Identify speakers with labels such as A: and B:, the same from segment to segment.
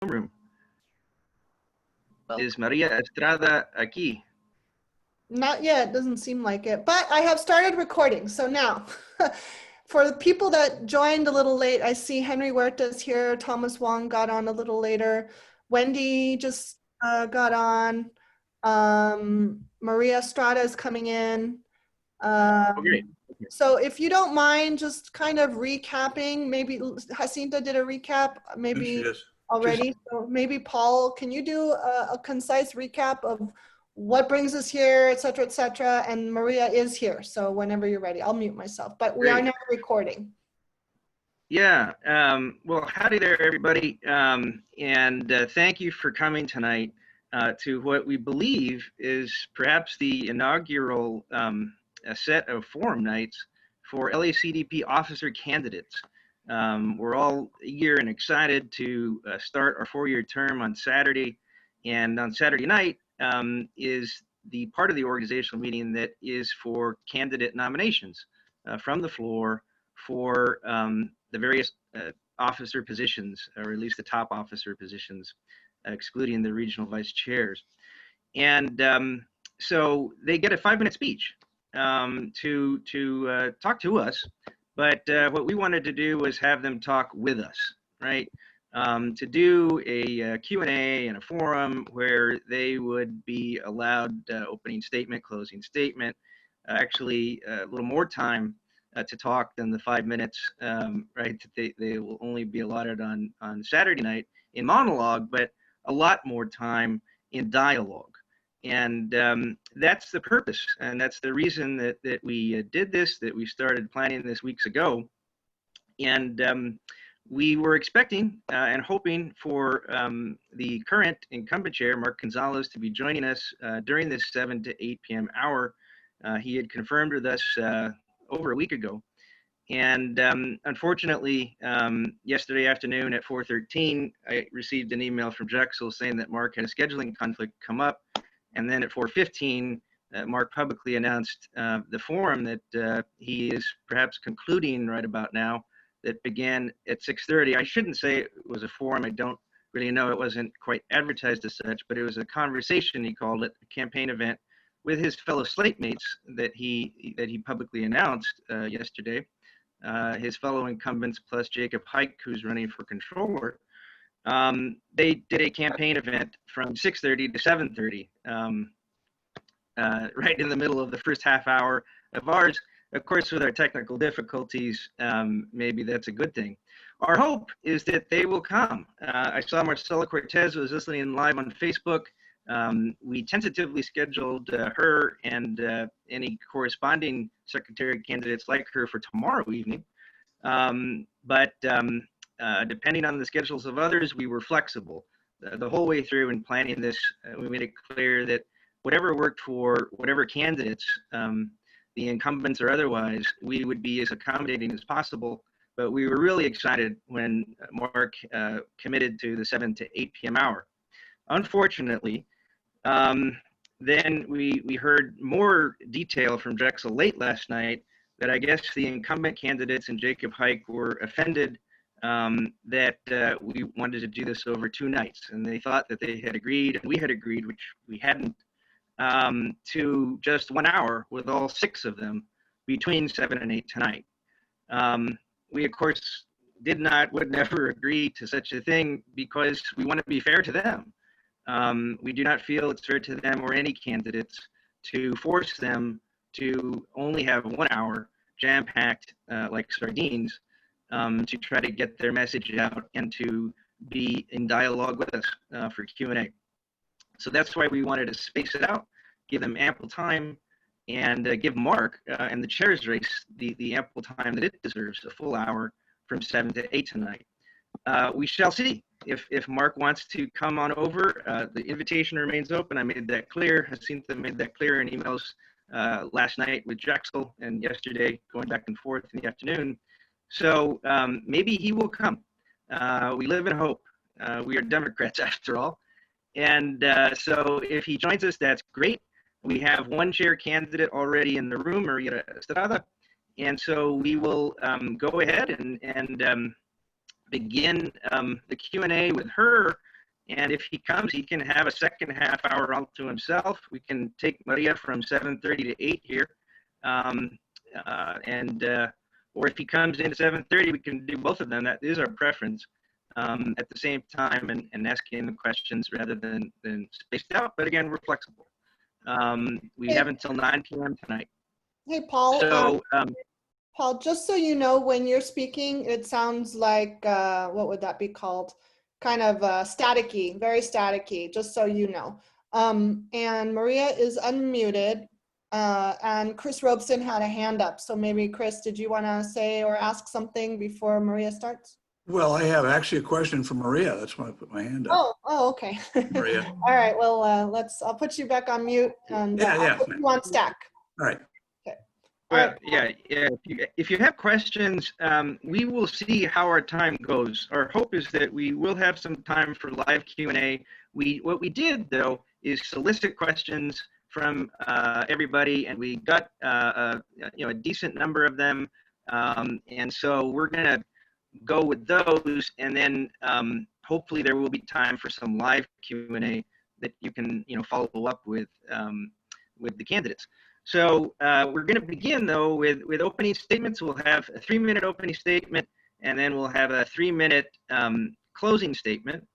A: room. Is Maria Estrada aquí?
B: Not yet, doesn't seem like it, but I have started recording. So now, for the people that joined a little late, I see Henry Huerta's here, Thomas Wong got on a little later, Wendy just got on, Maria Estrada is coming in.
A: Great.
B: So if you don't mind just kind of recapping, maybe Jacinta did a recap, maybe already. So maybe Paul, can you do a concise recap of what brings us here, et cetera, and Maria is here. So whenever you're ready, I'll mute myself, but we are now recording.
A: Yeah, well, howdy there, everybody. And thank you for coming tonight to what we believe is perhaps the inaugural set of forum nights for LACDP officer candidates. We're all eager and excited to start our 4-year term on Saturday. And on Saturday night is the part of the organizational meeting that is for candidate nominations from the floor for the various officer positions, or at least the top officer positions, excluding the regional vice chairs. And so they get a 5-minute speech to talk to us. But what we wanted to do was have them talk with us, right? To do a Q&A and a forum where they would be allowed opening statement, closing statement, actually a little more time to talk than the 5 minutes, right? They will only be allotted on Saturday night in monologue, but a lot more time in dialogue. And that's the purpose, and that's the reason that we did this, that we started planning this weeks ago. And we were expecting and hoping for the current incumbent chair, Mark Gonzalez, to be joining us during this 7 to 8 p.m. hour. He had confirmed with us over a week ago. And unfortunately, yesterday afternoon at 4:13, I received an email from Jackson saying that Mark had a scheduling conflict come up. And then at 4:15, Mark publicly announced the forum that he is perhaps concluding right about now, that began at 6:30. I shouldn't say it was a forum. I don't really know. It wasn't quite advertised as such, but it was a conversation, he called it, a campaign event with his fellow slate mates that he publicly announced yesterday. His fellow incumbents plus Jacob Haik, who's running for controller. They did a campaign event from 6:30 to 7:30, right in the middle of the first half hour of ours. Of course, with our technical difficulties, maybe that's a good thing. Our hope is that they will come. I saw Marcella Cortez was listening live on Facebook. We tentatively scheduled her and any corresponding secretary candidates like her for tomorrow evening. But depending on the schedules of others, we were flexible. The whole way through in planning this, we made it clear that whatever worked for whatever candidates, the incumbents or otherwise, we would be as accommodating as possible. But we were really excited when Mark committed to the 7 to 8 p.m. hour. Unfortunately, then we heard more detail from Drexel late last night that I guess the incumbent candidates and Jacob Haik were offended that we wanted to do this over 2 nights. And they thought that they had agreed, and we had agreed, which we hadn't, to just 1 hour with all 6 of them between 7 and 8 tonight. We, of course, would never agree to such a thing because we want to be fair to them. We do not feel it's fair to them or any candidates to force them to only have 1 hour jam-packed like sardines to try to get their message out and to be in dialogue with us for Q&A. So that's why we wanted to space it out, give them ample time, and give Mark and the chair's race the ample time that it deserves, a full hour from 7 to 8 tonight. We shall see if Mark wants to come on over. The invitation remains open. I made that clear. Jacinta made that clear in emails last night with Jackson and yesterday going back and forth in the afternoon. So maybe he will come. We live in hope. We are Democrats after all. And so if he joins us, that's great. We have 1 chair candidate already in the room, Maria Estrada. And so we will go ahead and begin the Q&A with her And if he comes, he can have a second half hour all to himself. We can take Maria from 7:30 to 8 here. Or if he comes in at 7:30, we can do both of them. That is our preference at the same time and asking the questions rather than spaced out. But again, we're flexible. We have until 9 p.m. tonight.
B: Hey, Paul.
A: So,
B: Paul, just so you know, when you're speaking, it sounds like, what would that be called? Kind of staticky, very staticky, just so you know. And Maria is unmuted, and Chris Robeson had a hand up. So maybe, Chris, did you want to say or ask something before Maria starts?
C: Well, I have actually a question for Maria. That's why I put my hand up.
B: Oh, okay.
C: Maria.
B: All right, well, I'll put you back on mute, and I'll put you on stack.
C: All right.
A: Well, yeah. If you have questions, we will see how our time goes. Our hope is that we will have some time for live Q&A. What we did, though, is solicit questions from everybody, and we got a decent number of them. And so we're gonna go with those, and then hopefully there will be time for some live Q&A that you can follow up with the candidates. So we're going to begin, though, with opening statements. We'll have a 3-minute opening statement, and then we'll have a 3-minute closing statement.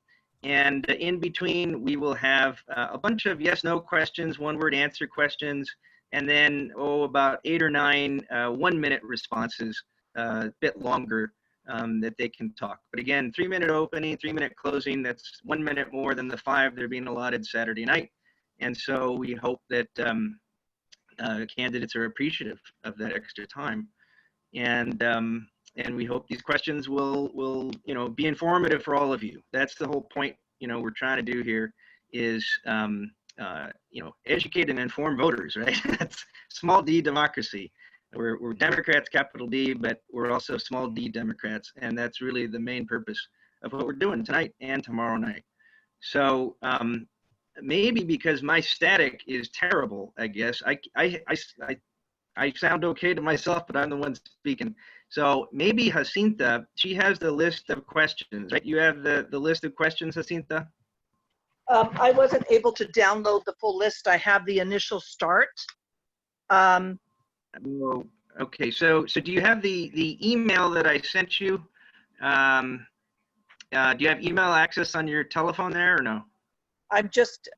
A: And in between, we will have a bunch of yes/no questions, one-word answer questions, and then, about 8 or 9 1-minute responses, a bit longer, that they can talk. But again, 3-minute opening, 3-minute closing, that's 1 minute more than the 5 that are being allotted Saturday night. And so we hope that candidates are appreciative of that extra time, and we hope these questions will be informative for all of you. That's the whole point. We're trying to do here is educate and inform voters, right? That's small d democracy. We're Democrats, capital D, but we're also small d Democrats, and that's really the main purpose of what we're doing tonight and tomorrow night. So maybe because my static is terrible, I guess. I sound okay to myself, but I'm the one speaking. So maybe Jacinta, she has the list of questions, right? You have the list of questions, Jacinta?
D: I wasn't able to download the full list. I have the initial start.
A: Okay, so do you have the email that I sent you? Do you have email access on your telephone there or no?
D: I'm just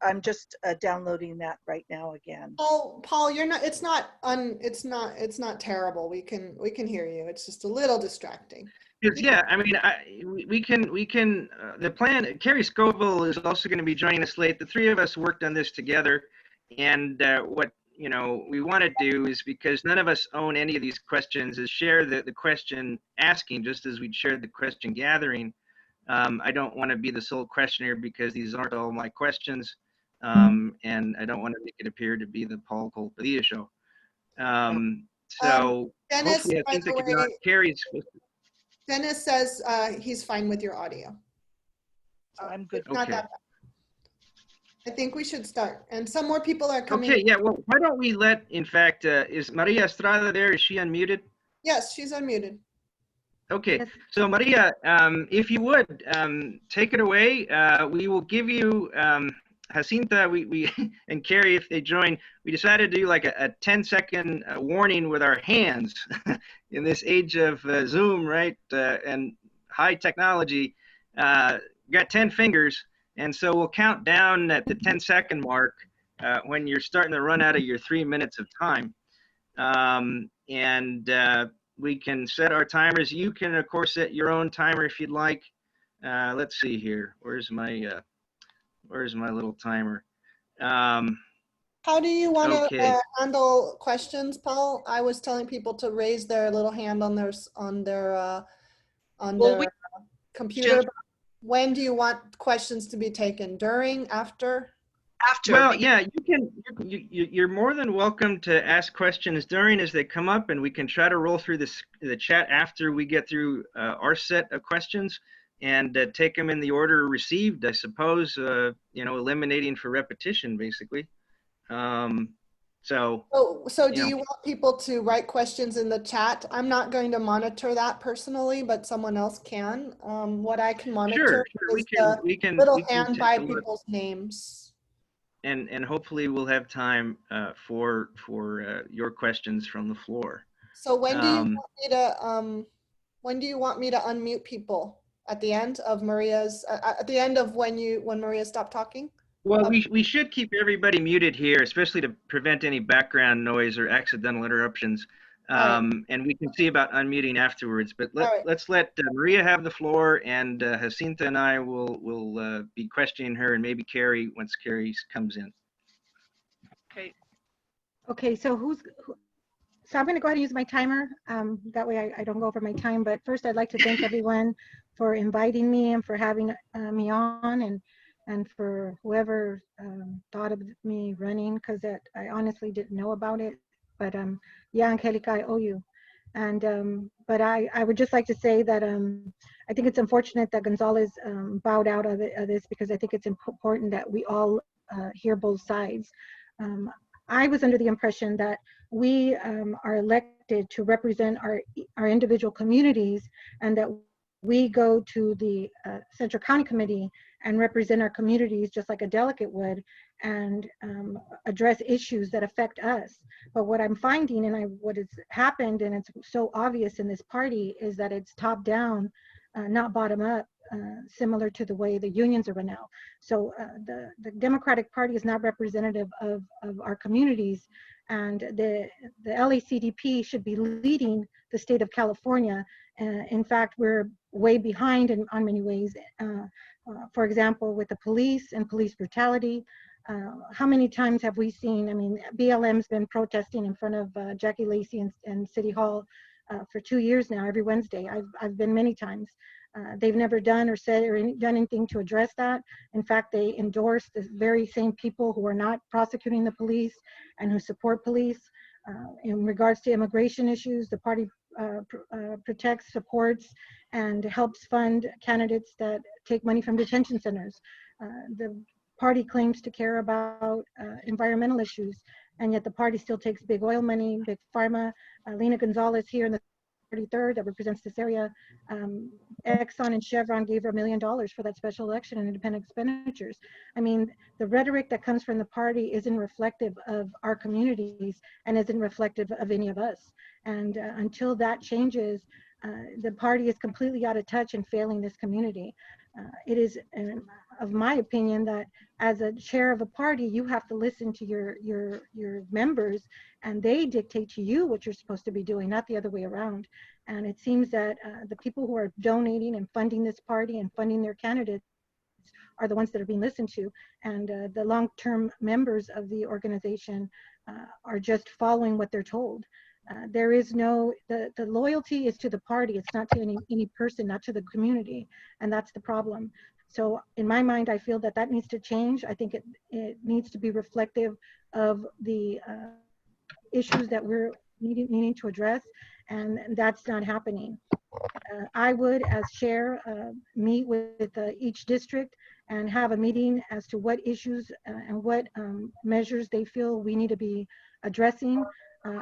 D: downloading that right now again.
B: Paul, you're not. It's not terrible. We can hear you. It's just a little distracting.
A: Yeah, I mean, we can. The plan. Carrie Scoville is also going to be joining us late. The three of us worked on this together, and what we want to do is, because none of us own any of these questions, is share the question asking, just as we'd shared the question gathering. I don't want to be the sole questioner because these aren't all my questions, and I don't want to make it appear to be the Paul Cole Padilla show. So
B: Dennis,
A: hopefully I think they can not Carrie's.
B: Dennis says he's fine with your audio.
D: I'm good.
B: It's not that bad. I think we should start, and some more people are coming.
A: Okay, yeah. Well, why don't we let? In fact, is Maria Estrada there? Is she unmuted?
B: Yes, she's unmuted.
A: Okay, so Maria, if you would, take it away. We will give you, Jacinta, we and Carrie, if they join, we decided to do like a 10-second warning with our hands in this age of Zoom, right, and high technology. Got 10 fingers, and so we'll count down at the 10-second mark when you're starting to run out of your 3 minutes of time. We can set our timers. You can, of course, set your own timer if you'd like. Let's see here. Where's my little timer?
B: How do you want to handle questions, Paul? I was telling people to raise their little hand on their computer. When do you want questions to be taken? During, after?
D: After.
A: Well, yeah, you can. You're more than welcome to ask questions during as they come up, and we can try to roll through the chat after we get through our set of questions and take them in the order received, I suppose. Eliminating for repetition, basically. So,
B: So do
A: you know,
B: you want people to write questions in the chat? I'm not going to monitor that personally, but someone else can. What I can monitor
A: sure,
B: is the
A: we can
B: little hand
A: take
B: by
A: a look,
B: people's names.
A: and hopefully we'll have time for your questions from the floor.
B: So when do you
A: Um,
B: want me to when do you want me to unmute people? At the end of Maria's at the end of when Maria stopped talking?
A: Well, we should keep everybody muted here, especially to prevent any background noise or accidental interruptions.
B: Right.
A: And we can see about unmuting afterwards. But
B: All right.
A: let's let Maria have the floor, and Jacinta and I will be questioning her, and maybe Carrie once Carrie comes in.
D: Okay.
E: Okay, so so I'm going to go ahead and use my timer. That way I don't go over my time. But first, I'd like to thank everyone for inviting me and for having me on, and for whoever thought of me running, because I honestly didn't know about it. But yeah, Angelica, I owe you. And but I would just like to say that I think it's unfortunate that Gonzalez bowed out of this, because I think it's important that we all hear both sides. I was under the impression that we are elected to represent our individual communities, and that we go to the Central County Committee and represent our communities just like a delegate would, and address issues that affect us. But what I'm finding, and what has happened, and it's so obvious in this party, is that it's top down, not bottom up, similar to the way the unions are run now. So the Democratic Party is not representative of our communities, and the LACDP should be leading the state of California. In fact, we're way behind on many ways. For example, with the police and police brutality, how many times have we seen, I mean, BLM's been protesting in front of Jackie Lacey and City Hall for 2 years now, every Wednesday. I've been many times. They've never done or said or done anything to address that. In fact, they endorse the very same people who are not prosecuting the police and who support police. In regards to immigration issues, the party protects, supports, and helps fund candidates that take money from detention centers. The party claims to care about environmental issues, and yet the party still takes big oil money, big pharma. Lena Gonzalez here in the 33rd that represents this area, Exxon and Chevron gave her $1 million for that special election and independent expenditures. I mean, the rhetoric that comes from the party isn't reflective of our communities and isn't reflective of any of us. And until that changes, the party is completely out of touch and failing this community. It is, of my opinion, that as a chair of a party, you have to listen to your members, and they dictate to you what you're supposed to be doing, not the other way around. And it seems that the people who are donating and funding this party and funding their candidates are the ones that are being listened to, and the long-term members of the organization are just following what they're told. There is no, the loyalty is to the party. It's not to any person, not to the community. And that's the problem. So in my mind, I feel that needs to change. I think it needs to be reflective of the issues that we're needing to address. And that's not happening. I would, as chair, meet with each district and have a meeting as to what issues and what measures they feel we need to be addressing.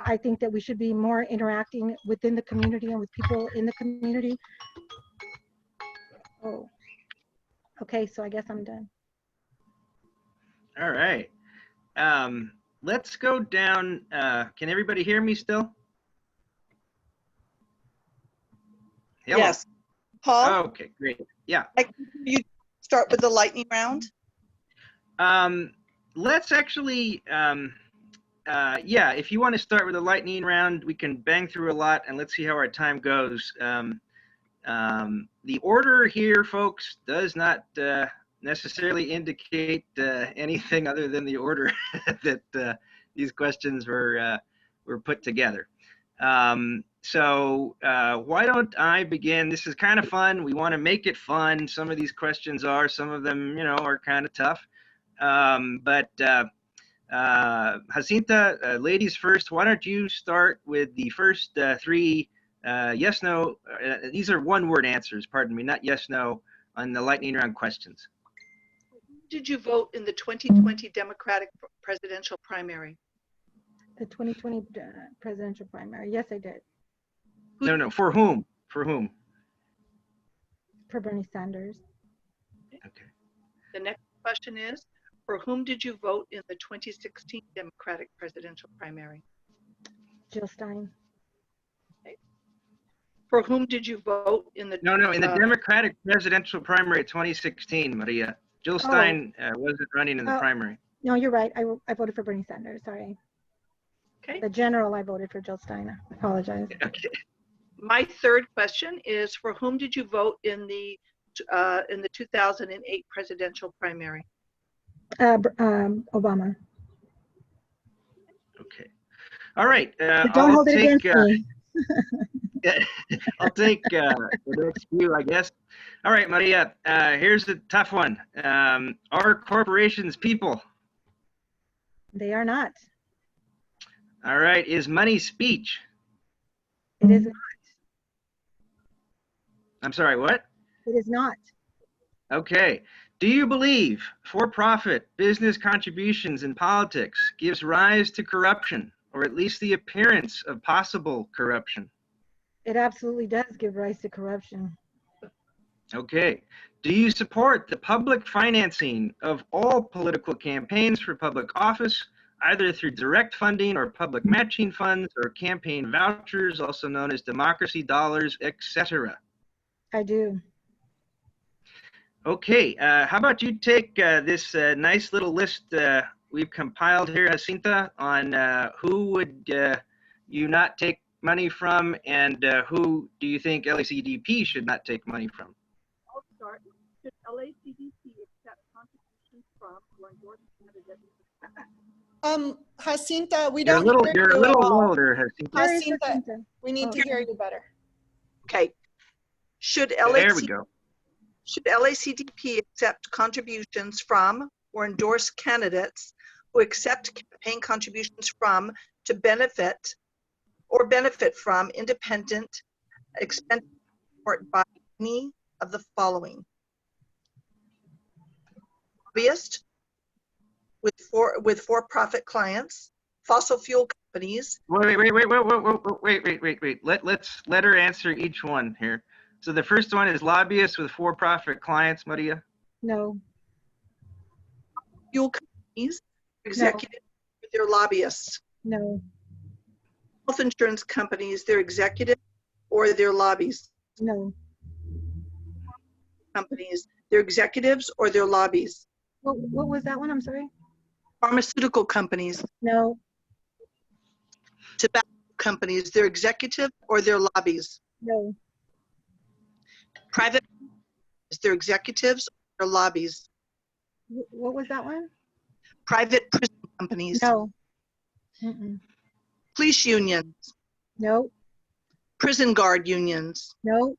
E: I think that we should be more interacting within the community and with people in the community. Oh, okay, so I guess I'm done.
A: All right. Let's go down. Can everybody hear me still? Hello?
D: Yes. Paul?
A: Okay, great. Yeah.
D: You start with the lightning round?
A: Let's actually, yeah, if you want to start with a lightning round, we can bang through a lot, and let's see how our time goes. The order here, folks, does not necessarily indicate anything other than the order that these questions were put together. So why don't I begin? This is kind of fun. We want to make it fun. Some of these questions are, some of them, you know, are kind of tough. But Jacinta, ladies first, why don't you start with the first three yes, no, these are one-word answers, pardon me, not yes, no, on the lightning round questions.
D: Did you vote in the 2020 Democratic presidential primary?
E: The 2020 presidential primary. Yes, I did.
A: No, for whom? For whom?
E: For Bernie Sanders.
A: Okay.
D: The next question is, for whom did you vote in the 2016 Democratic presidential primary?
E: Jill Stein.
D: For whom did you vote in the
A: No, in the Democratic presidential primary of 2016, Maria. Jill Stein wasn't running in the primary.
E: No, you're right. I voted for Bernie Sanders. Sorry.
D: Okay.
E: The general, I voted for Jill Stein. I apologize.
A: Okay.
D: My third question is, for whom did you vote in the 2008 presidential primary?
E: Obama.
A: Okay. All right.
E: But don't hold it against me.
A: I'll take the next few, I guess. All right, Maria, here's a tough one. Are corporations people?
E: They are not.
A: All right, is money speech?
E: It is not.
A: I'm sorry, what?
E: It is not.
A: Okay. Do you believe for-profit business contributions in politics gives rise to corruption, or at least the appearance of possible corruption?
E: It absolutely does give rise to corruption.
A: Okay. Do you support the public financing of all political campaigns for public office, either through direct funding or public matching funds or campaign vouchers, also known as democracy dollars, etc.?
E: I do.
A: Okay. How about you take this nice little list we've compiled here, Jacinta, on who would you not take money from, and who do you think LACDP should not take money from?
D: I'll start. Should LACDP accept contributions from or endorse candidates?
B: Jacinta, we
A: You're
B: don't hear
A: you're
B: you
A: a little
B: at all.
A: low there, Jacinta.
B: Jacinta, we need to hear you better.
D: Okay. Should
A: There we go.
D: LACDP accept contributions from or endorse candidates who accept campaign contributions from to benefit from independent expenditure support by any of the following: lobbyist with for-profit clients, fossil fuel companies.
A: Wait. Let's let her answer each one here. So the first one is lobbyists with for-profit clients, Maria.
E: No.
D: Fuel companies, executives, they're lobbyists.
E: No.
D: Health insurance companies, they're executives or they're lobbies.
E: No.
D: Companies, they're executives or they're lobbies.
E: What was that one? I'm sorry.
D: Pharmaceutical companies,
E: No.
D: tobacco companies, they're executive or they're lobbies.
E: No.
D: Private companies, they're executives or lobbies.
E: What was that one?
D: Private prison companies.
E: No. Mm-mm.
D: Police unions.
E: No.
D: Prison guard unions.
E: No.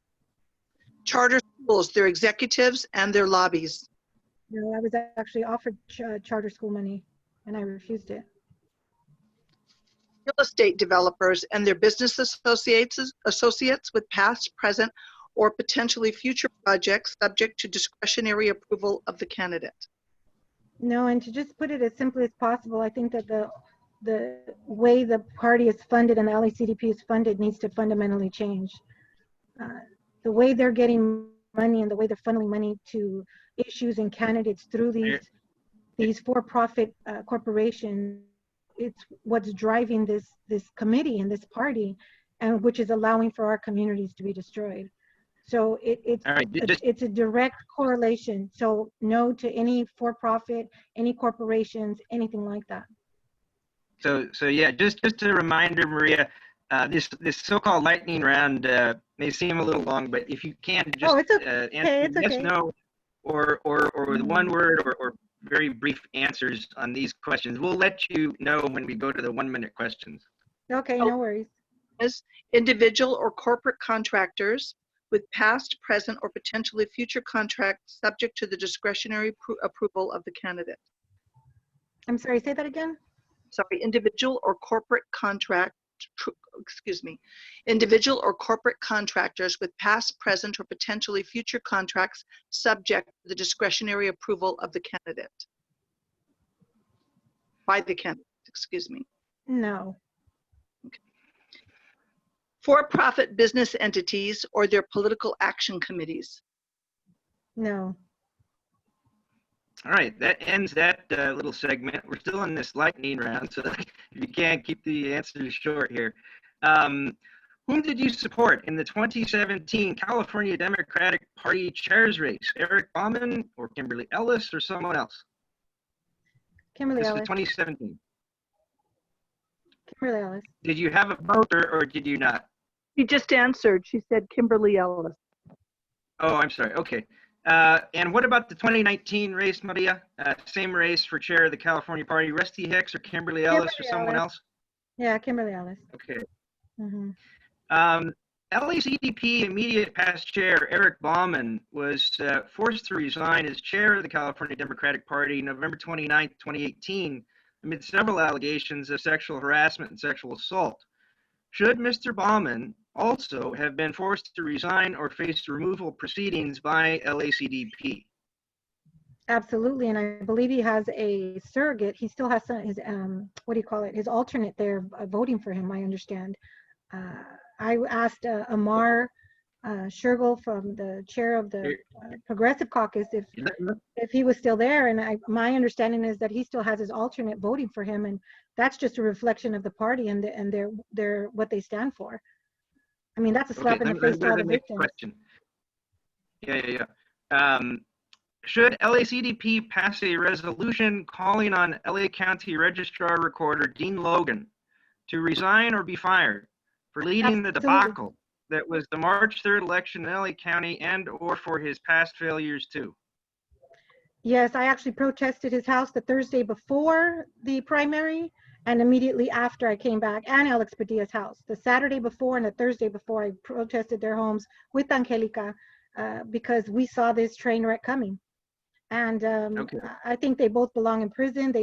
D: Charter schools, they're executives and they're lobbies.
E: No, I was actually offered charter school money and I refused it.
D: Real estate developers and their business associates with past, present, or potentially future projects subject to discretionary approval of the candidate.
E: No, and to just put it as simply as possible, I think that the way the party is funded and the LACDP is funded needs to fundamentally change. The way they're getting money and the way they're funneling money to issues and candidates through these for-profit corporations, it's what's driving this committee and this party, and which is allowing for our communities to be destroyed. So it's a direct correlation. So no to any for-profit, any corporations, anything like that.
A: So yeah, just a reminder, Maria, this so-called lightning round may seem a little long, but if you can just answer yes, no, or with one word or very brief answers on these questions, we'll let you know when we go to the 1-minute questions.
E: Okay, no worries.
D: As individual or corporate contractors with past, present, or potentially future contracts subject to the discretionary approval of the candidate.
E: I'm sorry, say that again.
D: Sorry, individual or corporate individual or corporate contractors with past, present, or potentially future contracts subject to the discretionary approval of the candidate. By the candidate, excuse me.
E: No.
D: For-profit business entities or their political action committees.
E: No.
A: All right, that ends that little segment. We're still in this lightning round, so if you can keep the answers short here. Whom did you support in the 2017 California Democratic Party chair's race? Eric Bauman or Kimberly Ellis or someone else?
E: Kimberly
A: This was
E: Ellis.
A: 2017.
E: Kimberly Ellis.
A: Did you have a vote or did you not?
D: She just answered. She said Kimberly Ellis.
A: Oh, I'm sorry. Okay. And what about the 2019 race, Maria? Same race for chair of the California Party, Rusty Hicks or Kimberly Ellis or someone else?
E: Yeah, Kimberly Ellis.
A: Okay.
E: Mm-hmm.
A: LACDP immediate past chair Eric Bauman was forced to resign as chair of the California Democratic Party November 29, 2018, amid several allegations of sexual harassment and sexual assault. Should Mr. Bauman also have been forced to resign or face removal proceedings by LACDP?
E: Absolutely, and I believe he has a surrogate. He still has his what do you call it? His alternate there voting for him. I understand. I asked Amar Shergill from the chair of the Progressive Caucus if he was still there, and my understanding is that he still has his alternate voting for him, and that's just a reflection of the party and their what they stand for. I mean, that's a slap in the face to all the victims.
A: Question. Yeah. Should LACDP pass a resolution calling on LA County Registrar Recorder Dean Logan to resign or be fired for leading the debacle that was the March 3rd election in LA County and or for his past failures too?
E: Yes, I actually protested his house the Thursday before the primary and immediately after I came back, and Alex Padilla's house. The Saturday before and the Thursday before, I protested their homes with Angelica because we saw this train wreck coming. And I think they both belong in prison.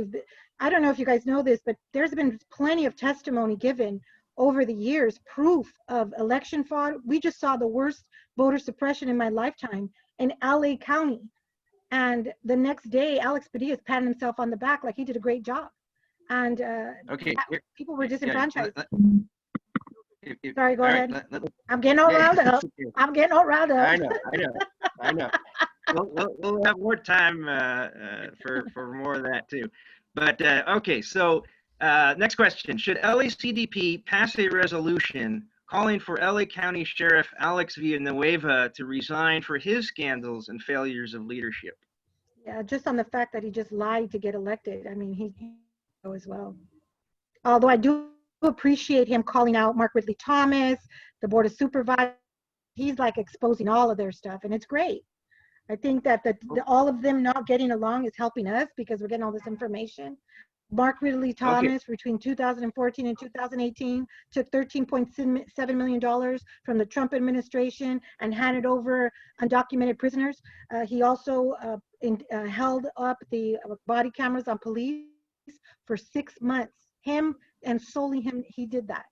E: I don't know if you guys know this, but there's been plenty of testimony given over the years, proof of election fraud. We just saw the worst voter suppression in my lifetime in LA County. And the next day, Alex Padilla is patting himself on the back like he did a great job. And people were disenfranchised. Sorry, go ahead. I'm getting all riled up. I'm getting all riled up.
A: I know. We'll have more time for more of that too. But okay, so next question. Should LACDP pass a resolution calling for LA County Sheriff Alex Villanueva to resign for his scandals and failures of leadership?
E: Yeah, just on the fact that he just lied to get elected. I mean, he as well. Although I do appreciate him calling out Mark Ridley Thomas, the Board of Supervisors. He's like exposing all of their stuff, and it's great. I think that all of them not getting along is helping us because we're getting all this information. Mark Ridley Thomas, between 2014 and 2018, took $13.7 million from the Trump administration and handed over undocumented prisoners. He also held up the body cameras on police for 6 months. Him and solely him, he did that.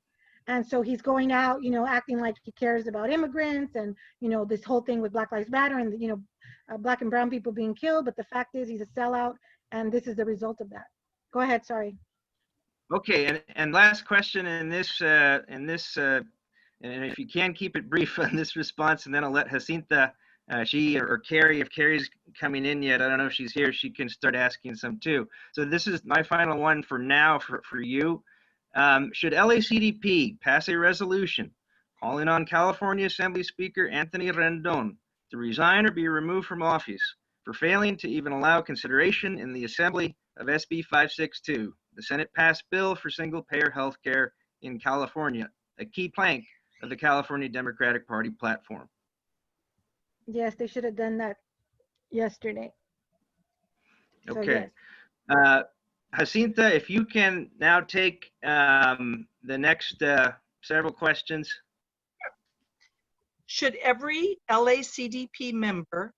E: And so he's going out, acting like he cares about immigrants and, this whole thing with Black Lives Matter and, Black and brown people being killed. But the fact is he's a sellout, and this is the result of that. Go ahead, sorry.
A: Okay, and last question in this, and if you can keep it brief on this response, and then I'll let Jacinta, she or Carrie, if Carrie's coming in yet, I don't know if she's here, she can start asking some too. So this is my final one for now for you. Should LACDP pass a resolution calling on California Assembly Speaker Anthony Rendon to resign or be removed from office for failing to even allow consideration in the Assembly of SB 562, the Senate-passed bill for single-payer health care in California, a key plank of the California Democratic Party platform?
E: Yes, they should have done that yesterday.
A: Okay.
E: So, yes.
A: Jacinta, if you can now take the next several questions.
D: Should every LACDP member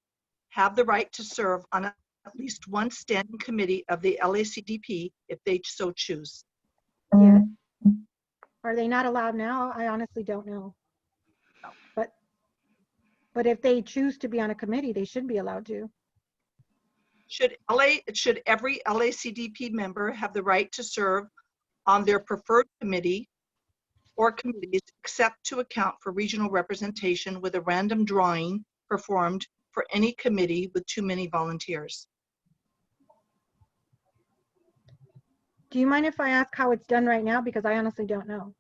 D: have the right to serve on at least one standing committee of the LACDP if they so choose?
E: Yes. Are they not allowed now? I honestly don't know. But if they choose to be on a committee, they should be allowed to.
D: Should every LACDP member have the right to serve on their preferred committee or committees, except to account for regional representation with a random drawing performed for any committee with too many volunteers.
E: Do you mind if I ask how it's done right now? Because I honestly don't know.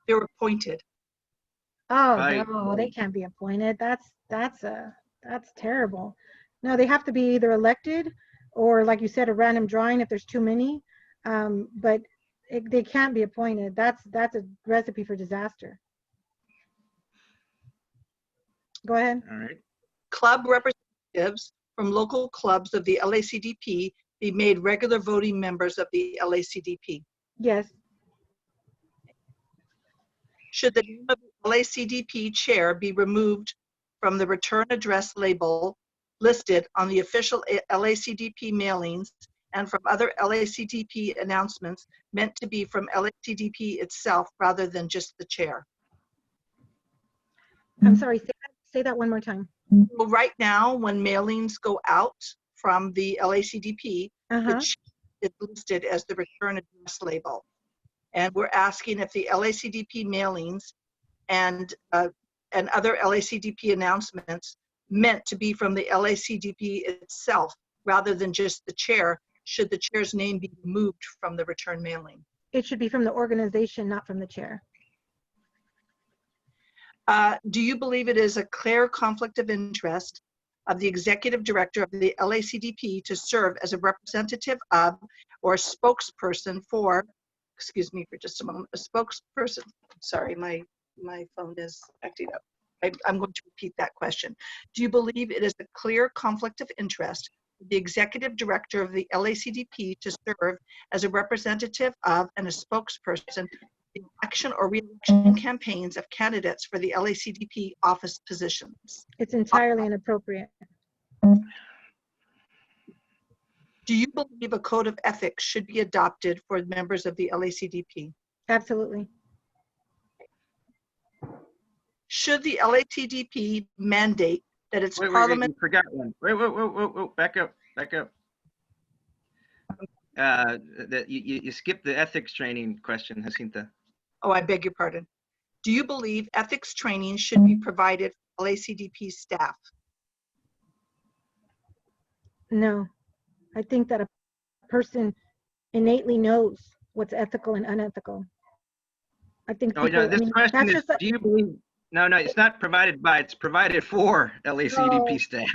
D: They're appointed.
E: Oh,
A: Right,
E: no,
A: right.
E: they can't be appointed. That's terrible. No, they have to be either elected or, like you said, a random drawing if there's too many. But they can't be appointed. That's a recipe for disaster. Go ahead.
A: All right.
D: Club representatives from local clubs of the LACDP be made regular voting members of the LACDP.
E: Yes.
D: Should the name of the LACDP chair be removed from the return address label listed on the official LACDP mailings and from other LACDP announcements meant to be from LACDP itself rather than just the chair?
E: I'm sorry, say that one more time.
D: Well, right now, when mailings go out from the LACDP, the chair is listed as the return address label. And we're asking if the LACDP mailings and other LACDP announcements meant to be from the LACDP itself rather than just the chair, should the chair's name be removed from the return mailing?
E: It should be from the organization, not from the chair.
D: Do you believe it is a clear conflict of interest of the executive director of the LACDP to serve as a representative of or a spokesperson for, excuse me for just a moment, a spokesperson, sorry, my phone is acting up. I'm going to repeat that question. Do you believe it is a clear conflict of interest of the executive director of the LACDP to serve as a representative of and a spokesperson in election or re-election campaigns of candidates for the LACDP office positions?
E: It's entirely inappropriate.
D: Do you believe a code of ethics should be adopted for members of the LACDP?
E: Absolutely.
A: Should the LACDP mandate that its parliament... You forgot one. Wait, back up. That you skipped the ethics training question, Jacinta.
D: Oh, I beg your pardon. Do you believe ethics training should be provided for LACDP staff?
E: No, I think that a person innately knows what's ethical and unethical. I think people,
A: No, this question is, do you believe... No, it's not provided by, it's provided for LACDP staff.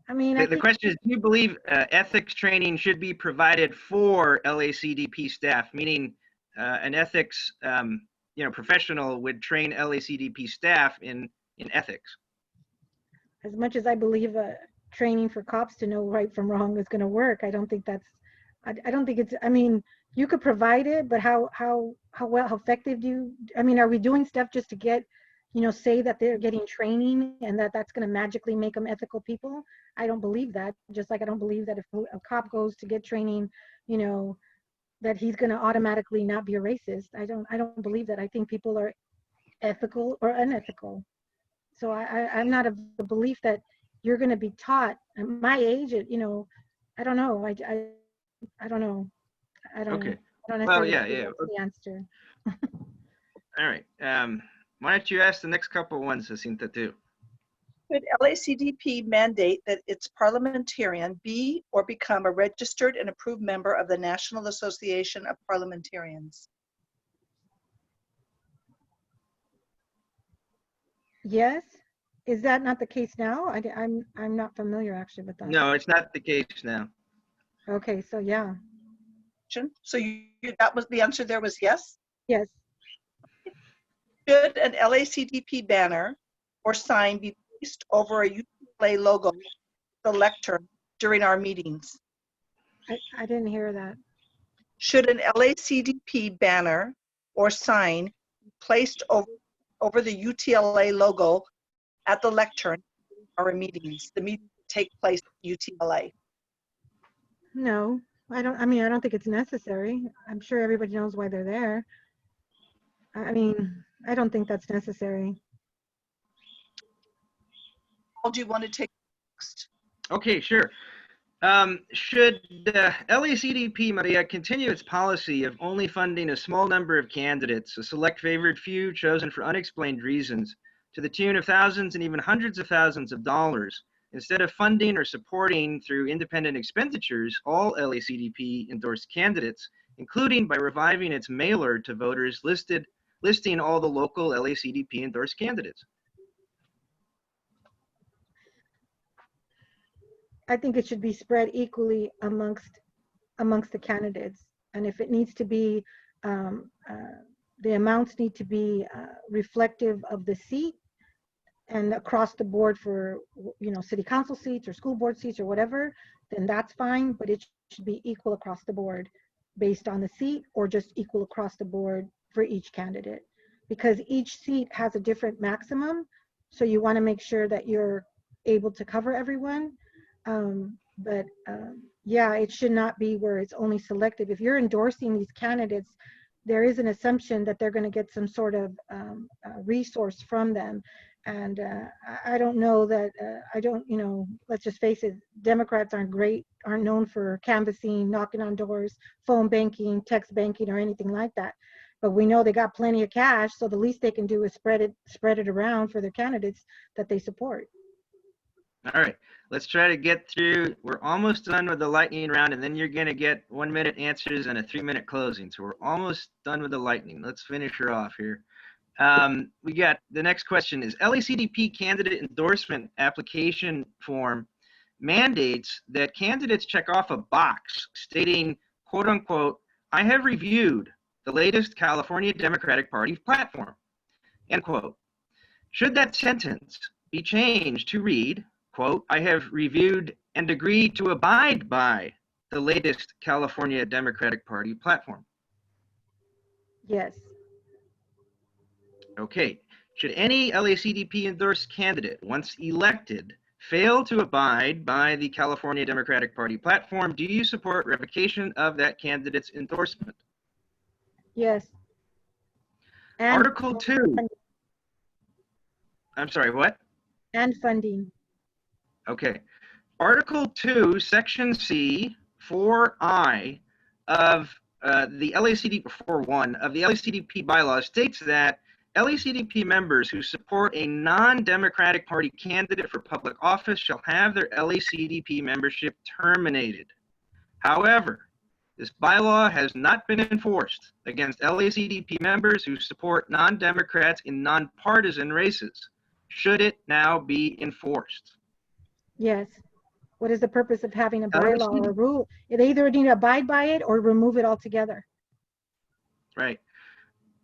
E: I mean,
A: the question is, do you believe ethics training should be provided for LACDP staff, meaning an ethics professional would train LACDP staff in ethics?
E: As much as I believe training for cops to know right from wrong is going to work, I don't think that's, I don't think it's, I mean, you could provide it, but how effective do you, I mean, are we doing stuff just to get, say that they're getting training and that's going to magically make them ethical people? I don't believe that. Just like I don't believe that if a cop goes to get training, that he's going to automatically not be a racist. I don't believe that. I think people are ethical or unethical. So I'm not of the belief that you're going to be taught at my age, I don't know. I don't know. I don't
A: okay.
E: know. I don't
A: Well,
E: necessarily
A: yeah.
E: The answer.
A: All right. Why don't you ask the next couple ones, Jacinta, too?
D: Could LACDP mandate that its parliamentarian be or become a registered and approved member of the National Association of Parliamentarians?
E: Yes. Is that not the case now? I'm not familiar actually with that.
A: No, it's not the case now.
E: Okay, so yeah.
D: So that was the answer there was yes?
E: Yes.
D: Should an LACDP banner or sign be placed over a UTLA logo, the lectern, during our meetings?
E: I didn't hear that.
D: Should an LACDP banner or sign be placed over the UTLA logo at the lectern during our meetings? The meetings take place at UTLA.
E: No, I don't think it's necessary. I'm sure everybody knows why they're there. I mean, I don't think that's necessary.
D: Paul, do you want to take next?
A: Okay, sure. Should LACDP, Maria, continue its policy of only funding a small number of candidates, a select favored few chosen for unexplained reasons, to the tune of thousands and even hundreds of thousands of dollars, instead of funding or supporting through independent expenditures all LACDP endorsed candidates, including by reviving its mailer to voters listing all the local LACDP endorsed candidates?
E: I think it should be spread equally amongst the candidates. And if it needs to be, the amounts need to be reflective of the seat and across the board for, city council seats or school board seats or whatever, then that's fine, but it should be equal across the board based on the seat, or just equal across the board for each candidate, because each seat has a different maximum. So you want to make sure that you're able to cover everyone. Yeah, it should not be where it's only selective. If you're endorsing these candidates, there is an assumption that they're going to get some sort of resource from them. And I don't know that, let's just face it, Democrats aren't known for canvassing, knocking on doors, phone banking, text banking, or anything like that. But we know they got plenty of cash, so the least they can do is spread it around for their candidates that they support.
A: All right, let's try to get through. We're almost done with the lightning round, and then you're going to get 1-minute answers and a 3-minute closing. So we're almost done with the lightning. Let's finish her off here. We got the next question is, LACDP candidate endorsement application form mandates that candidates check off a box stating, quote unquote, I have reviewed the latest California Democratic Party platform, end quote. Should that sentence be changed to read, quote, I have reviewed and agreed to abide by the latest California Democratic Party platform?
E: Yes.
A: Okay. Should any LACDP endorsed candidate, once elected, fail to abide by the California Democratic Party platform, do you support revocation of that candidate's endorsement?
E: Yes. And
A: Article 2. I'm sorry, what?
E: And funding.
A: Okay. Article 2, Section C, 4I of the LACDP, 4.1 of the LACDP bylaws states that LACDP members who support a non-Democratic Party candidate for public office shall have their LACDP membership terminated. However, this bylaw has not been enforced against LACDP members who support non-Democrats in nonpartisan races. Should it now be enforced?
E: Yes. What is the purpose of having a bylaw or a rule? They either need to abide by it or remove it altogether.
A: Right.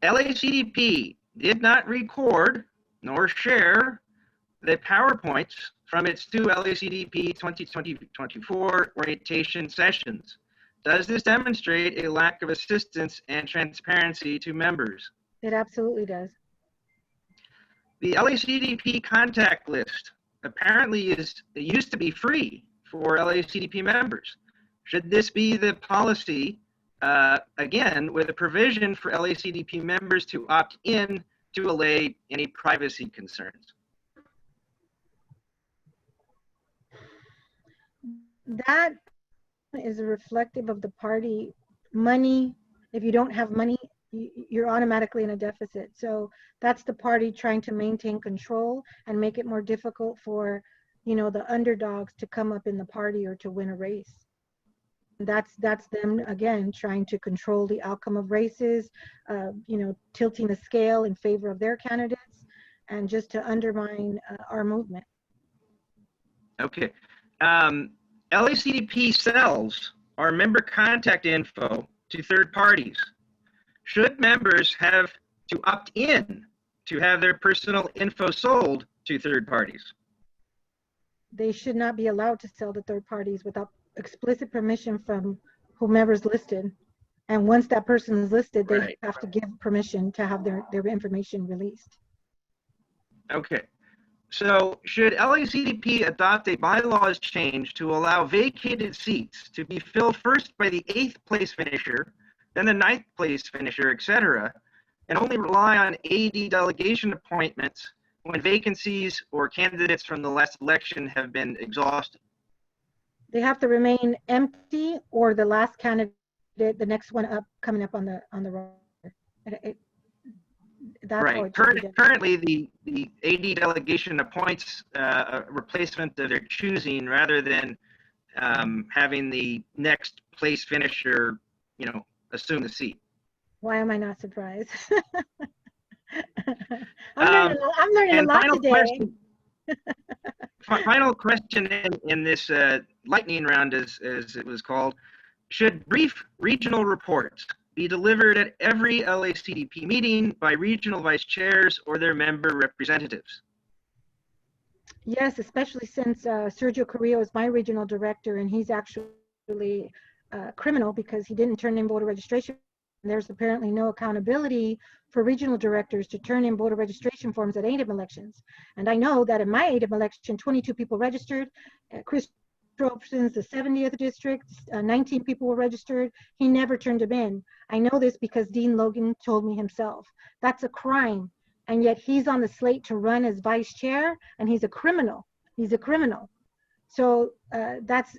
A: LACDP did not record nor share the PowerPoints from its 2 LACDP 2024 orientation sessions. Does this demonstrate a lack of assistance and transparency to members?
E: It absolutely does.
A: The LACDP contact list apparently it used to be free for LACDP members. Should this be the policy, again, with a provision for LACDP members to opt in to allay any privacy concerns?
E: That is reflective of the party. Money, if you don't have money, you're automatically in a deficit. So that's the party trying to maintain control and make it more difficult for, the underdogs to come up in the party or to win a race. That's them, again, trying to control the outcome of races, tilting the scale in favor of their candidates, and just to undermine our movement.
A: Okay. LACDP sells our member contact info to third parties. Should members have to opt in to have their personal info sold to third parties?
E: They should not be allowed to sell to third parties without explicit permission from whomever's listed. And once that person is listed, they have to give permission to have their information released.
A: Okay. So should LACDP adopt a bylaws change to allow vacated seats to be filled first by the 8th place finisher, then the 9th place finisher, etc., and only rely on AD delegation appointments when vacancies or candidates from the last election have been exhausted?
E: They have to remain empty, or the last candidate, the next one up, coming up on the roster. That's how
A: Right.
E: it should be done.
A: Currently, the AD delegation appoints a replacement of their choosing rather than having the next place finisher, assume the seat.
E: Why am I not surprised? I'm learning a lot today.
A: Final question in this lightning round, as it was called. Should brief regional reports be delivered at every LACDP meeting by regional vice chairs or their member representatives?
E: Yes, especially since Sergio Carrillo is my regional director, and he's actually criminal because he didn't turn in voter registration. There's apparently no accountability for regional directors to turn in voter registration forms at ADEM elections. And I know that in my ADEM election, 22 people registered. Chris Robson's the 70th district, 19 people were registered. He never turned them in. I know this because Dean Logan told me himself. That's a crime. And yet he's on the slate to run as vice chair, and he's a criminal. He's a criminal. So that's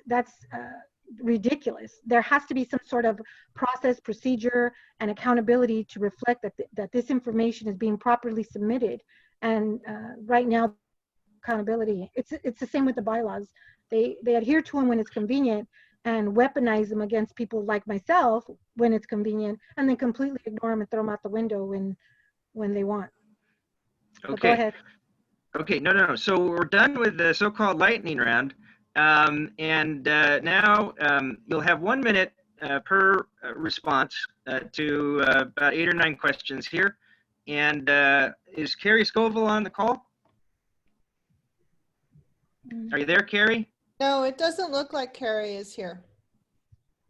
E: ridiculous. There has to be some sort of process, procedure, and accountability to reflect that this information is being properly submitted. And right now, accountability, it's the same with the bylaws. They adhere to them when it's convenient and weaponize them against people like myself when it's convenient, and then completely ignore them and throw them out the window when they want.
A: Okay.
E: But go ahead.
A: Okay, no. So we're done with the so-called lightning round. Now you'll have 1 minute per response to about 8 or 9 questions here. And is Carrie Scoville on the call? Are you there, Carrie?
B: No, it doesn't look like Carrie is here.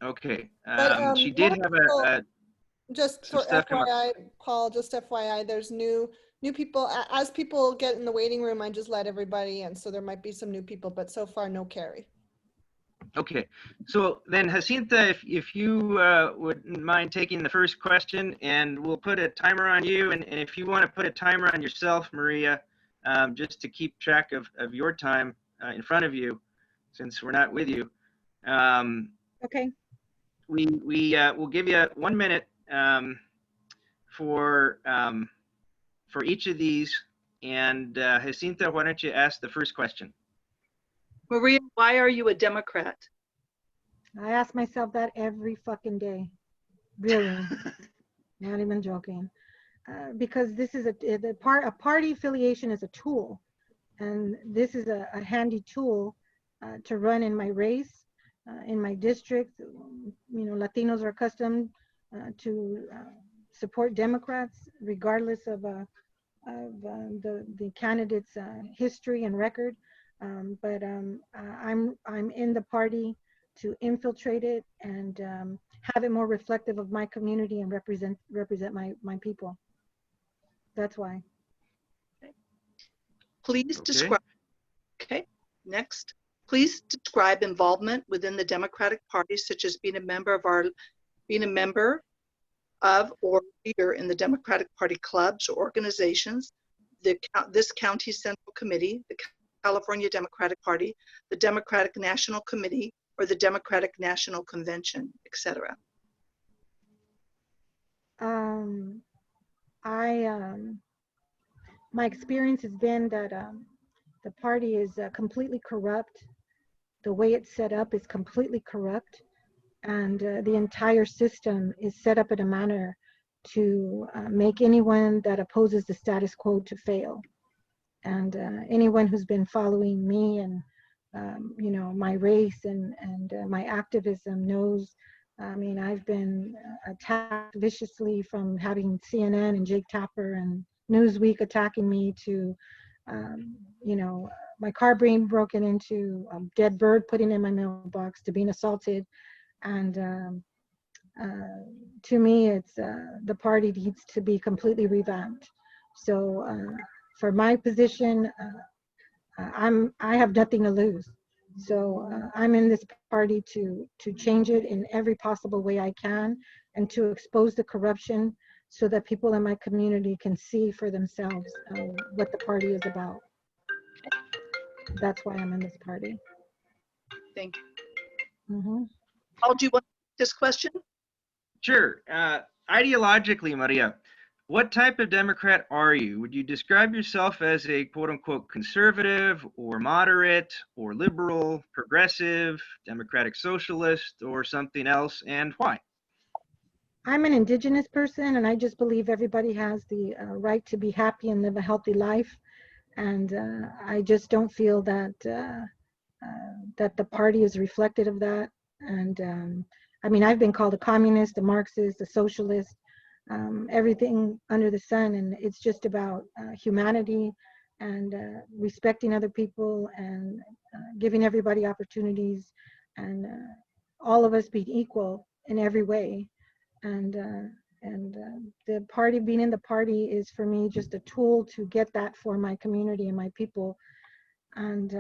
A: Okay.
B: But,
A: she did have a
B: just
A: some
B: for
A: stuff come up.
B: FYI, Paul, just FYI, there's new people. As people get in the waiting room, I just let everybody in. So there might be some new people, but so far, no Carrie.
A: Okay. So then, Jacinta, if you wouldn't mind taking the first question, and we'll put a timer on you. And if you want to put a timer on yourself, Maria, just to keep track of your time in front of you, since we're not with you.
E: Okay.
A: We'll give you 1 minute for each of these. And Jacinta, why don't you ask the first question?
D: Maria, why are you a Democrat?
E: I ask myself that every fucking day. Really. Not even joking. Because this is a party affiliation is a tool. And this is a handy tool to run in my race, in my district. Latinos are accustomed to support Democrats, regardless of the candidate's history and record. But I'm in the party to infiltrate it and have it more reflective of my community and represent my people. That's why.
D: Please describe. Okay, next. Please describe involvement within the Democratic Party, such as being a member of or leader in the Democratic Party clubs or organizations, this county's Central Committee, the California Democratic Party, the Democratic National Committee, or the Democratic National Convention, etc.
E: My experience has been that the party is completely corrupt. The way it's set up is completely corrupt, and the entire system is set up in a manner to make anyone that opposes the status quo to fail. And anyone who's been following me and my race and my activism knows. I mean, I've been attacked viciously, from having CNN and Jake Tapper and Newsweek attacking me to my car being broken into, a dead bird putting in my mailbox, to being assaulted. And to me, it's the party needs to be completely revamped. So for my position, I have nothing to lose. So I'm in this party to change it in every possible way I can, and to expose the corruption so that people in my community can see for themselves what the party is about. That's why I'm in this party.
D: Thank you. Paul, do you want this question?
A: Sure. Ideologically, Maria, what type of Democrat are you? Would you describe yourself as a quote unquote conservative or moderate or liberal, progressive, democratic socialist, or something else, and why?
E: I'm an indigenous person, and I just believe everybody has the right to be happy and live a healthy life. And I just don't feel that that the party is reflective of that. And I mean, I've been called a communist, a Marxist, a socialist, everything under the sun. And it's just about humanity and respecting other people and giving everybody opportunities, and all of us being equal in every way. And the party, being in the party, is for me just a tool to get that for my community and my people. And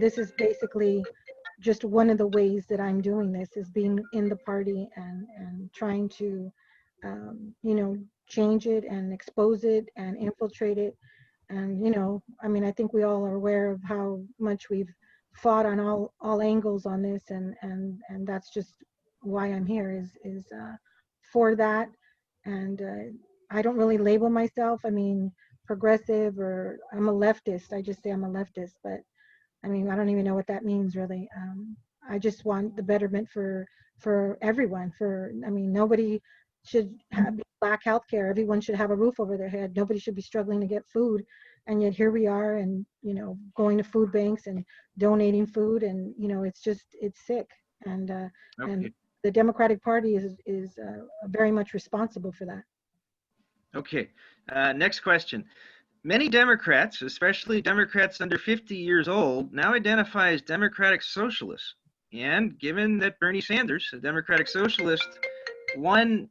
E: this is basically just one of the ways that I'm doing this, is being in the party and trying to, you know, change it and expose it and infiltrate it. And, you know, I mean, I think we all are aware of how much we've fought on all angles on this, and that's just why I'm here, is for that. And I don't really label myself, I mean, progressive, or I'm a leftist. I just say I'm a leftist, but I mean, I don't even know what that means really. I just want the betterment for everyone. I mean, nobody should have lack health care. Everyone should have a roof over their head. Nobody should be struggling to get food. And yet here we are, and, you know, going to food banks and donating food, and, you know, it's sick. And and the Democratic Party is very much responsible for that.
A: Okay, next question. Many Democrats, especially Democrats under 50 years old, now identify as Democratic Socialists. And given that Bernie Sanders, a Democratic Socialist, won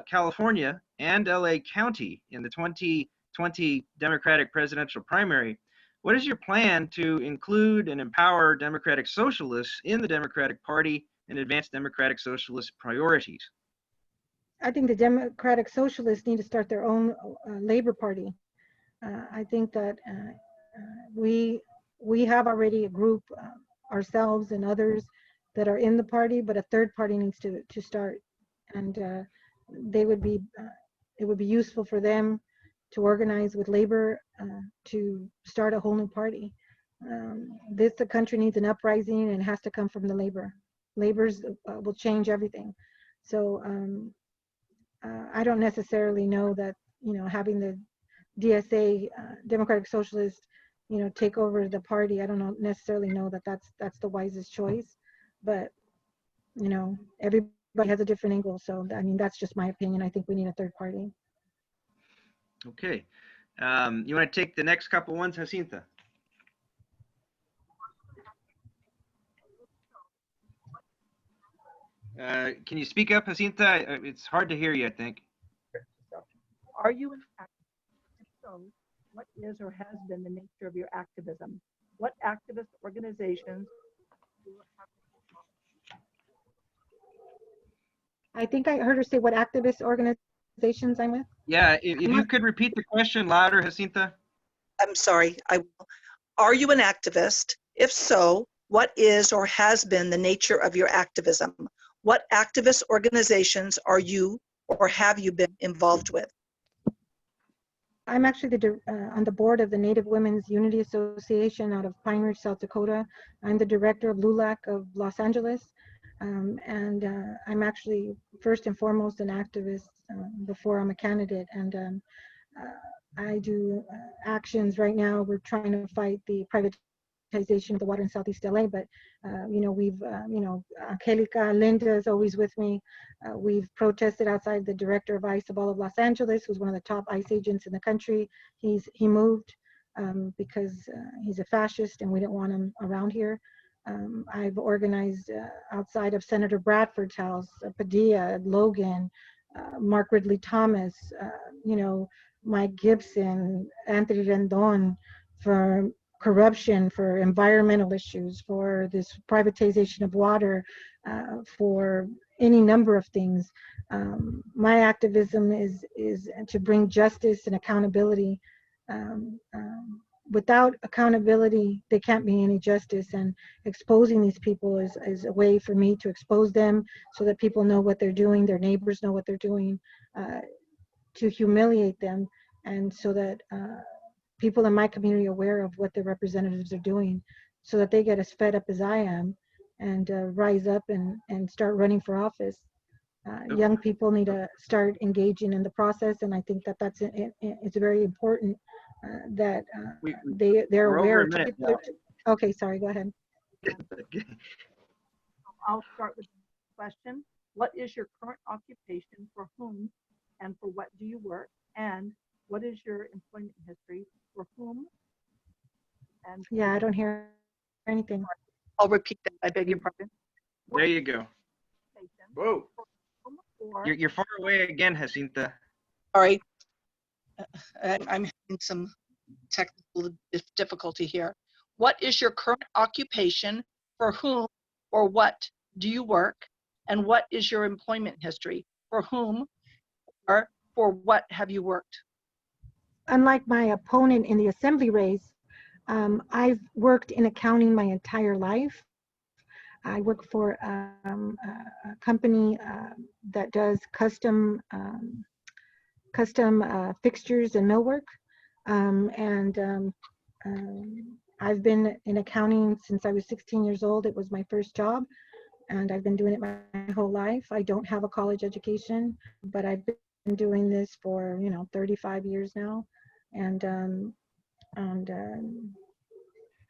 A: California and LA County in the 2020 Democratic presidential primary, what is your plan to include and empower Democratic Socialists in the Democratic Party and advance Democratic Socialist priorities?
E: I think the Democratic Socialists need to start their own labor party. I think that we have already a group, ourselves and others, that are in the party, but a third party needs to start. And it would be useful for them to organize with labor to start a whole new party. The country needs an uprising, and it has to come from the labor. Labor's will change everything. So I don't necessarily know that, you know, having the DSA, Democratic Socialist, you know, take over the party, I don't necessarily know that that's the wisest choice. But, you know, everybody has a different angle. So, I mean, that's just my opinion. I think we need a third party.
A: Okay. You want to take the next couple ones, Jacinta? Can you speak up, Jacinta? It's hard to hear you, I think.
F: Are you an activist? If so, what is or has been the nature of your activism? What activist organizations do you have?
E: I think I heard her say what activist organizations I'm with.
A: Yeah, if you could repeat the question louder, Jacinta.
D: I'm sorry, I will. Are you an activist? If so, what is or has been the nature of your activism? What activist organizations are you or have you been involved with?
E: I'm actually on the board of the Native Women's Unity Association out of Pine Ridge, South Dakota. I'm the director of LULAC of Los Angeles. And I'm actually first and foremost an activist before I'm a candidate. And I do actions right now. We're trying to fight the privatization of the water in Southeast LA, but you know, we've, you know, Angelica Linda is always with me. We've protested outside the director of ICE of all of Los Angeles, who's one of the top ICE agents in the country. He moved because he's a fascist and we didn't want him around here. I've organized outside of Senator Bradford's house, Padilla, Logan, Mark Ridley Thomas, you know, Mike Gibson, Anthony Rendon, for corruption, for environmental issues, for this privatization of water, for any number of things. My activism is to bring justice and accountability without accountability, there can't be any justice. And exposing these people is a way for me to expose them so that people know what they're doing, their neighbors know what they're doing, to humiliate them, and so that people in my community are aware of what their representatives are doing, so that they get as fed up as I am and rise up and start running for office. Young people need to start engaging in the process, and I think that it's very important that they're aware. Okay, sorry, go ahead.
F: I'll start with the question. What is your current occupation, for whom and for what do you work? And what is your employment history, for whom? And
E: Yeah, I don't hear anything.
D: I'll repeat that. I beg your pardon.
A: There you go. Whoa.
F: or
A: You're far away again, Jacinta.
D: Sorry. I'm having some technical difficulty here. What is your current occupation, for whom or what do you work? And what is your employment history? For whom or for what have you worked?
E: Unlike my opponent in the assembly race, I've worked in accounting my entire life. I work for a company that does custom fixtures and millwork. I've been in accounting since I was 16 years old. It was my first job, and I've been doing it my whole life. I don't have a college education, but I've been doing this for 35 years now, and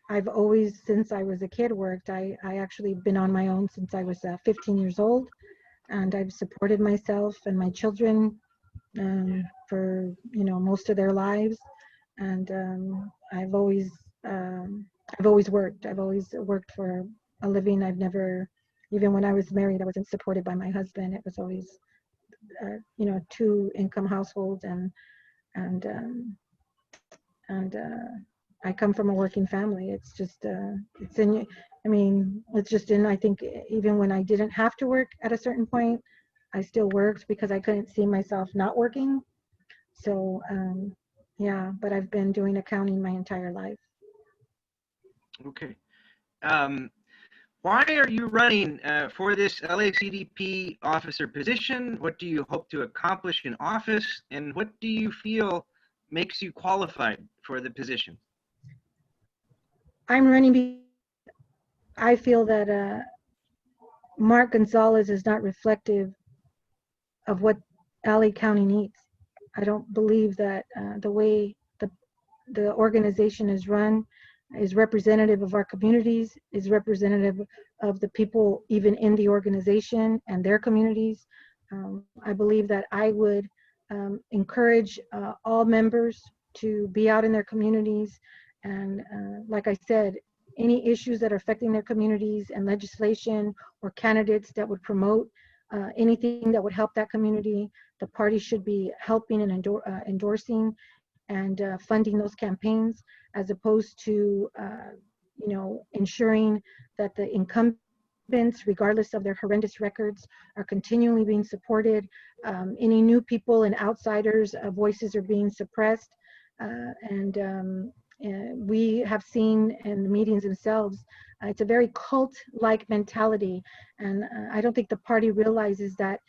E: I've always, since I was a kid, worked. I actually been on my own since I was 15 years old, and I've supported myself and my children for most of their lives, and I've always worked. I've always worked for a living. I've never, even when I was married, I wasn't supported by my husband. It was always two income households, and I come from a working family. It's just it's in, it's just in, I think, even when I didn't have to work at a certain point, I still worked because I couldn't see myself not working. So yeah, but I've been doing accounting my entire life.
A: Okay. Why are you running for this LACDP officer position? What do you hope to accomplish in office? And what do you feel makes you qualified for the position?
E: I'm running because I feel that Mark Gonzalez is not reflective of what LA County needs. I don't believe that the way the organization is run is representative of our communities, is representative of the people even in the organization and their communities. I believe that I would encourage all members to be out in their communities, and like I said, any issues that are affecting their communities and legislation or candidates that would promote anything that would help that community, the party should be helping and endorsing and funding those campaigns, as opposed to ensuring that the incumbents, regardless of their horrendous records, are continually being supported. Any new people and outsiders' voices are being suppressed, and we have seen in the meetings themselves, it's a very cult-like mentality, and I don't think the party realizes that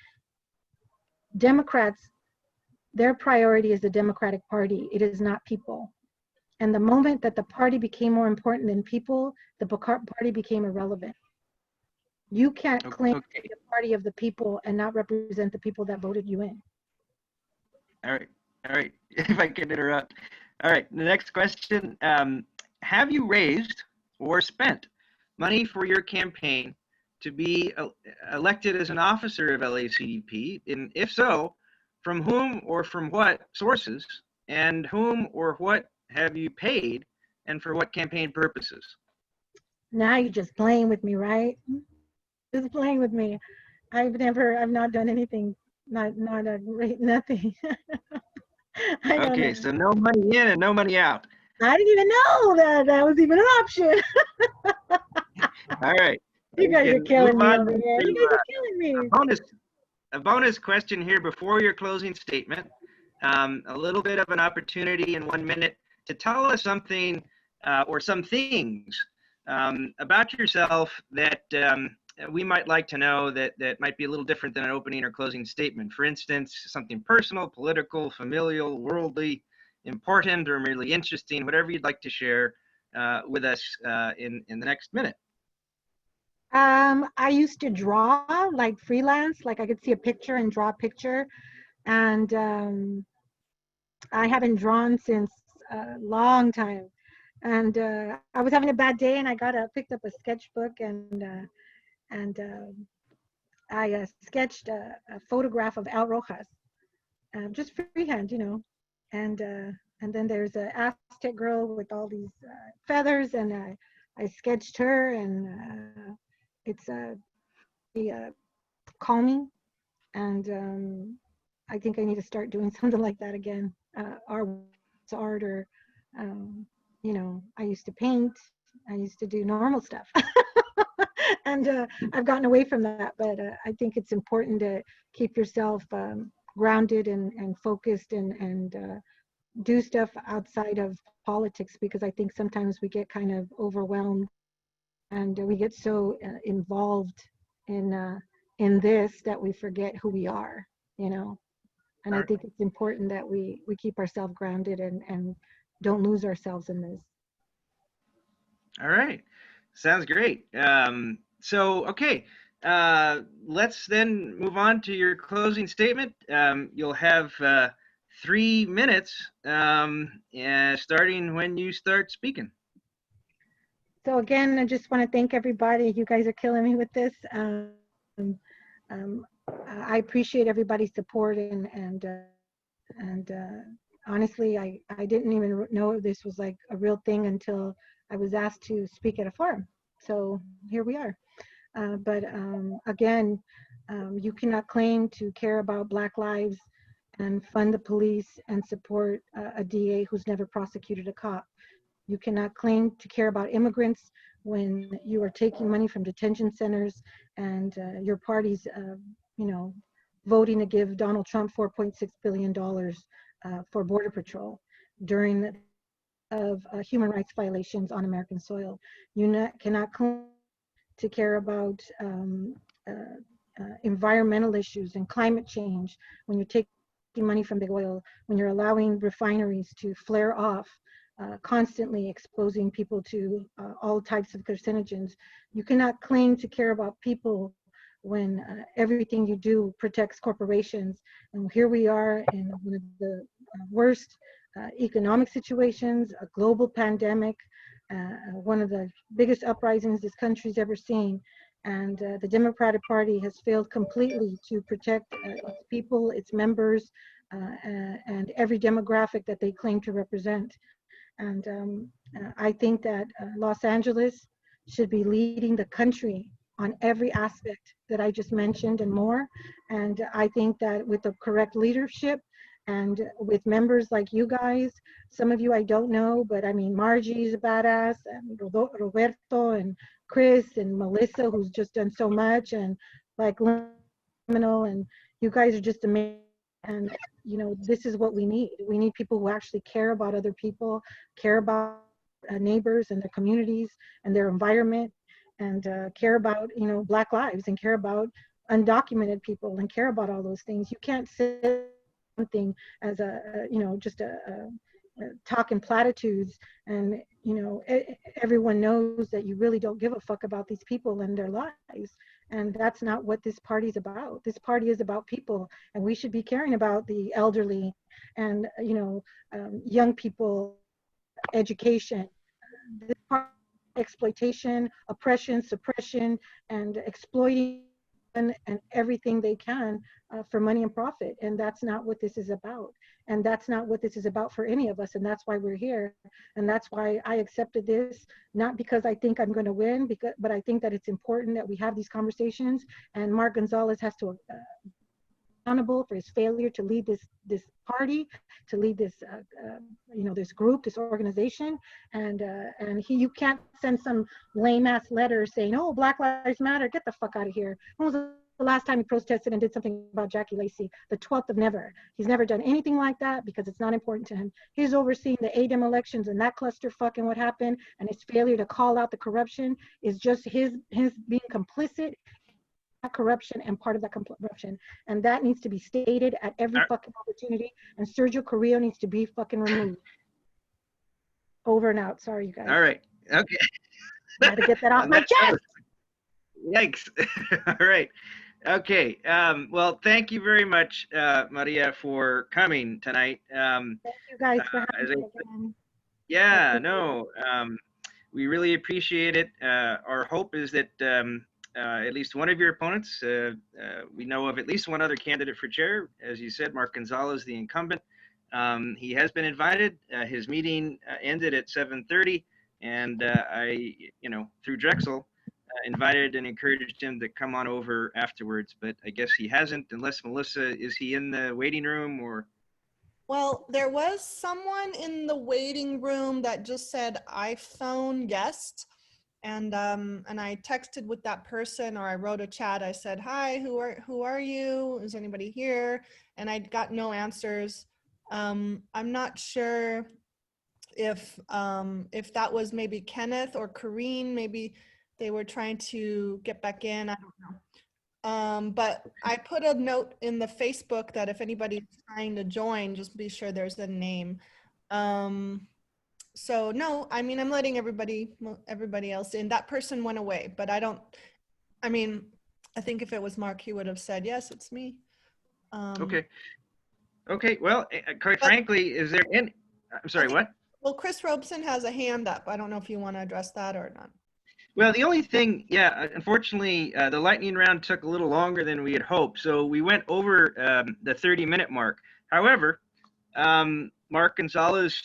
E: Democrats, their priority is the Democratic Party. It is not people. And the moment that the party became more important than people, the party became irrelevant. You can't claim to be a party of the people and not represent the people that voted you in.
A: All right. If I could interrupt. All right, the next question. Have you raised or spent money for your campaign to be elected as an officer of LACDP? And if so, from whom or from what sources? And whom or what have you paid, and for what campaign purposes?
E: Now you're just playing with me, right? Just playing with me. I've not done anything, nothing.
A: Okay, so no money in and no money out.
E: I didn't even know that was even an option.
A: All right.
E: You guys are killing me over here. You guys are killing me.
A: A bonus question here before your closing statement. A little bit of an opportunity in 1 minute to tell us something or some things about yourself that we might like to know that might be a little different than an opening or closing statement. For instance, something personal, political, familial, worldly, important, or merely interesting, whatever you'd like to share with us in the next minute.
E: I used to draw like freelance, like I could see a picture and draw a picture. And I haven't drawn since a long time. And I was having a bad day and I picked up a sketchbook and I sketched a photograph of Al Rojas, just freehand, you know. And then there's an Aztec girl with all these feathers, and I sketched her, and it's calming. And I think I need to start doing something like that again. Art, or you know, I used to paint. I used to do normal stuff. And I've gotten away from that, but I think it's important to keep yourself grounded and focused and do stuff outside of politics, because I think sometimes we get kind of overwhelmed and we get so involved in this that we forget who we are, you know. And I think it's important that we keep ourselves grounded and don't lose ourselves in this.
A: All right, sounds great. So, okay, let's then move on to your closing statement. You'll have 3 minutes starting when you start speaking.
E: So again, I just want to thank everybody. You guys are killing me with this. I appreciate everybody's support, and honestly, I didn't even know this was like a real thing until I was asked to speak at a forum. So here we are. But again, you cannot claim to care about Black lives and fund the police and support a DA who's never prosecuted a cop. You cannot claim to care about immigrants when you are taking money from detention centers and your party's, you know, voting to give Donald Trump $4.6 billion for Border Patrol during human rights violations on American soil. You cannot claim to care about environmental issues and climate change when you're taking money from big oil, when you're allowing refineries to flare off, constantly exposing people to all types of carcinogens. You cannot claim to care about people when everything you do protects corporations. And here we are in one of the worst economic situations, a global pandemic, one of the biggest uprisings this country's ever seen. And the Democratic Party has failed completely to protect its people, its members, and every demographic that they claim to represent. And I think that Los Angeles should be leading the country on every aspect that I just mentioned and more. And I think that with the correct leadership and with members like you guys, some of you I don't know, but I mean, Margie's a badass, and Roberto and Chris and Melissa, who's just done so much, and like Liminal, and you guys are just amazing. And you know, this is what we need. We need people who actually care about other people, care about neighbors and their communities and their environment, and care about, you know, Black lives, and care about undocumented people, and care about all those things. You can't say something as you know, just a talking platitudes, and you know, everyone knows that you really don't give a fuck about these people and their lives. And that's not what this party's about. This party is about people, and we should be caring about the elderly and, you know, young people, education. This part, exploitation, oppression, suppression, and exploiting and everything they can for money and profit. And that's not what this is about. And that's not what this is about for any of us. And that's why we're here. And that's why I accepted this, not because I think I'm going to win, but I think that it's important that we have these conversations. And Mark Gonzalez has to accountable for his failure to lead this party, to lead this you know, this group, this organization. And you can't send some lame ass letter saying, oh, Black Lives Matter, get the fuck out of here. When was the the last time he protested and did something about Jackie Lacey? The 12th of never. He's never done anything like that because it's not important to him. He's overseeing the ADEM elections and that clusterfuck and what happened, and his failure to call out the corruption is just his being complicit in corruption and part of that corruption. And that needs to be stated at every fucking opportunity. And Sergio Carrillo needs to be fucking removed. Over and out. Sorry, you guys.
A: All right. Okay.
E: I had to get that off my chest.
A: Yikes. All right. Okay. Well, thank you very much, Maria, for coming tonight.
E: Thank you guys for having me again.
A: Yeah, no, we really appreciate it. Our hope is that at least one of your opponents, we know of at least one other candidate for chair, as you said, Mark Gonzalez, the incumbent. He has been invited. His meeting ended at 7:30, and I, through Drexel, invited and encouraged him to come on over afterwards, but I guess he hasn't, unless Melissa, is he in the waiting room or?
B: Well, there was someone in the waiting room that just said iPhone guest, and I texted with that person, or I wrote a chat. I said, "Hi, who are you? Is anybody here?" And I got no answers. I'm not sure if that was maybe Kenneth or Corrine. Maybe they were trying to get back in. I don't know. But I put a note in the Facebook that if anybody's trying to join, just be sure there's a name. So no, I mean, I'm letting everybody else in. That person went away, but I think if it was Mark, he would have said, yes, it's me.
A: Okay. Well, quite frankly, is there any, I'm sorry, what?
B: Well, Chris Robeson has a hand up. I don't know if you want to address that or not.
A: Well, the only thing, unfortunately, the lightning round took a little longer than we had hoped. So we went over the 30-minute mark. However, Mark Gonzalez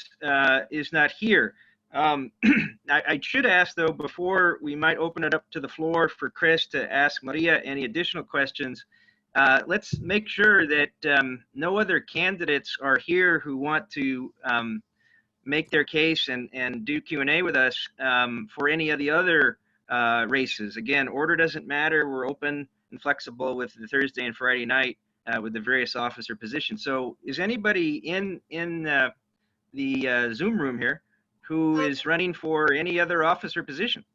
A: is not here. I should ask, though, before we might open it up to the floor for Chris to ask Maria any additional questions, let's make sure that no other candidates are here who want to make their case and do Q&A with us for any of the other races. Again, order doesn't matter. We're open and flexible with the Thursday and Friday night with the various officer positions. So is anybody in the Zoom room here who is running for any other officer position?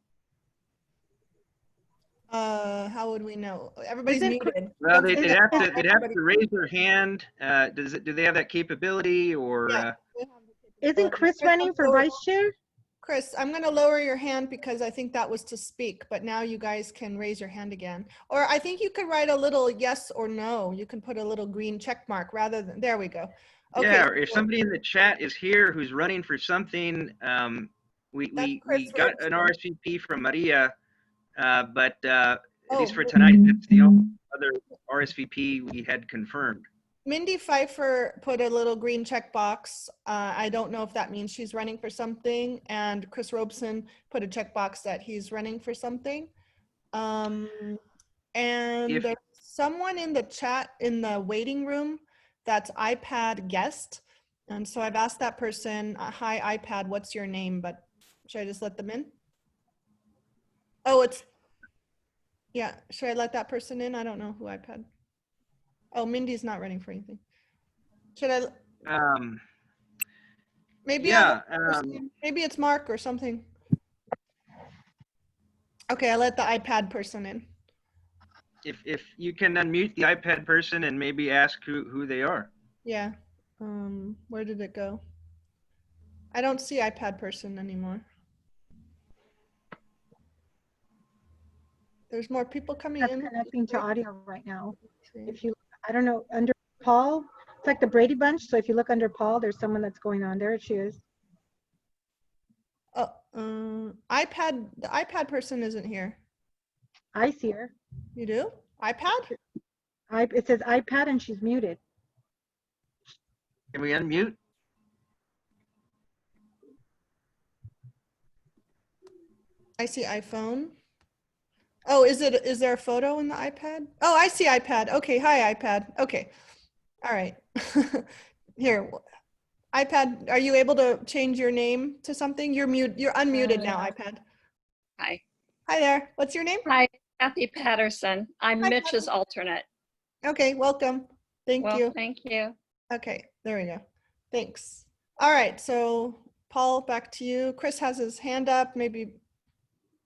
B: How would we know? Everybody's muted.
A: Well, they'd have to raise their hand. Do they have that capability, or?
B: Yeah.
E: Isn't Chris running for vice chair?
B: Chris, I'm going to lower your hand because I think that was to speak, but now you guys can raise your hand again. Or I think you could write a little yes or no. You can put a little green check mark rather than, there we go. Okay.
A: Yeah, or if somebody in the chat is here who's running for something, we got an RSVP from Maria, but at least for tonight, that's the only other RSVP we had confirmed.
B: Mindy Pfeiffer put a little green check box. I don't know if that means she's running for something. And Chris Robeson put a check box that he's running for something. And there's someone in the chat in the waiting room that's iPad guest. And so I've asked that person, hi iPad, what's your name? But should I just let them in? Oh, yeah, should I let that person in? I don't know who iPad. Oh, Mindy's not running for anything. Should I? Maybe. Yeah. Maybe it's Mark or something. Okay, I let the iPad person in.
A: If you can unmute the iPad person and maybe ask who they are.
B: Yeah. Where did it go? I don't see iPad person anymore. There's more people coming in.
E: Connecting to audio right now. If you, I don't know, under Paul, it's like the Brady Bunch. So if you look under Paul, there's someone that's going on. There she is.
B: Oh, the iPad person isn't here.
E: I see her.
B: You do? iPad?
E: It says iPad and she's muted.
A: Can we unmute?
B: I see iPhone. Oh, is there a photo in the iPad? Oh, I see iPad. Okay, hi iPad. Okay, all right. Here, iPad, are you able to change your name to something? You're unmuted now, iPad.
G: Hi.
B: Hi there. What's your name?
G: Hi. Kathy Patterson. I'm
B: Hi,
G: Mitch's
B: Kathy.
G: alternate.
B: Okay, welcome. Thank
G: Well,
B: you.
G: thank you.
B: Okay, there we go. Thanks. All right, so Paul, back to you. Chris has his hand up, maybe.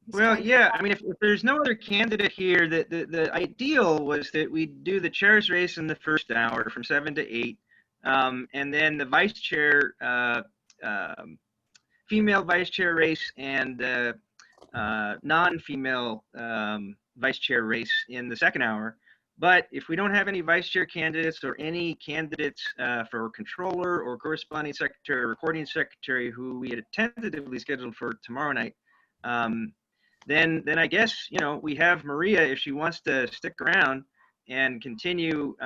B: he's
A: Well,
B: trying to-
A: yeah, I mean, if there's no other candidate here, the ideal was that we do the chair's race in the first hour from 7 to 8, and then the vice chair, female vice chair race and non-female vice chair race in the second hour. But if we don't have any vice chair candidates or any candidates for controller or corresponding secretary or recording secretary who we had tentatively scheduled for tomorrow night, then I guess, you know, we have Maria if she wants to stick around and continue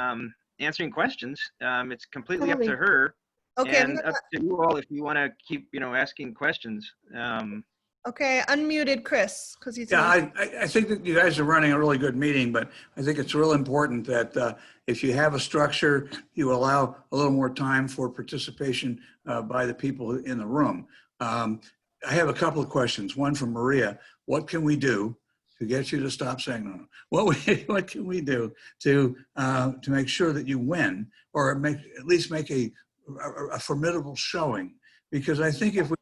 A: answering questions. It's completely up to
B: Totally.
A: her.
B: Okay, I'm
A: And
B: gonna,
A: up to you all if you want to keep, you know, asking questions.
B: okay, unmuted Chris, because he's.
C: Yeah, I think that you guys are running a really good meeting, but I think it's real important that if you have a structure, you allow a little more time for participation by the people in the room. I have a couple of questions. One from Maria. What can we do to get you to stop saying no? What can we do to make sure that you win, or at least make a formidable showing? Because I think if we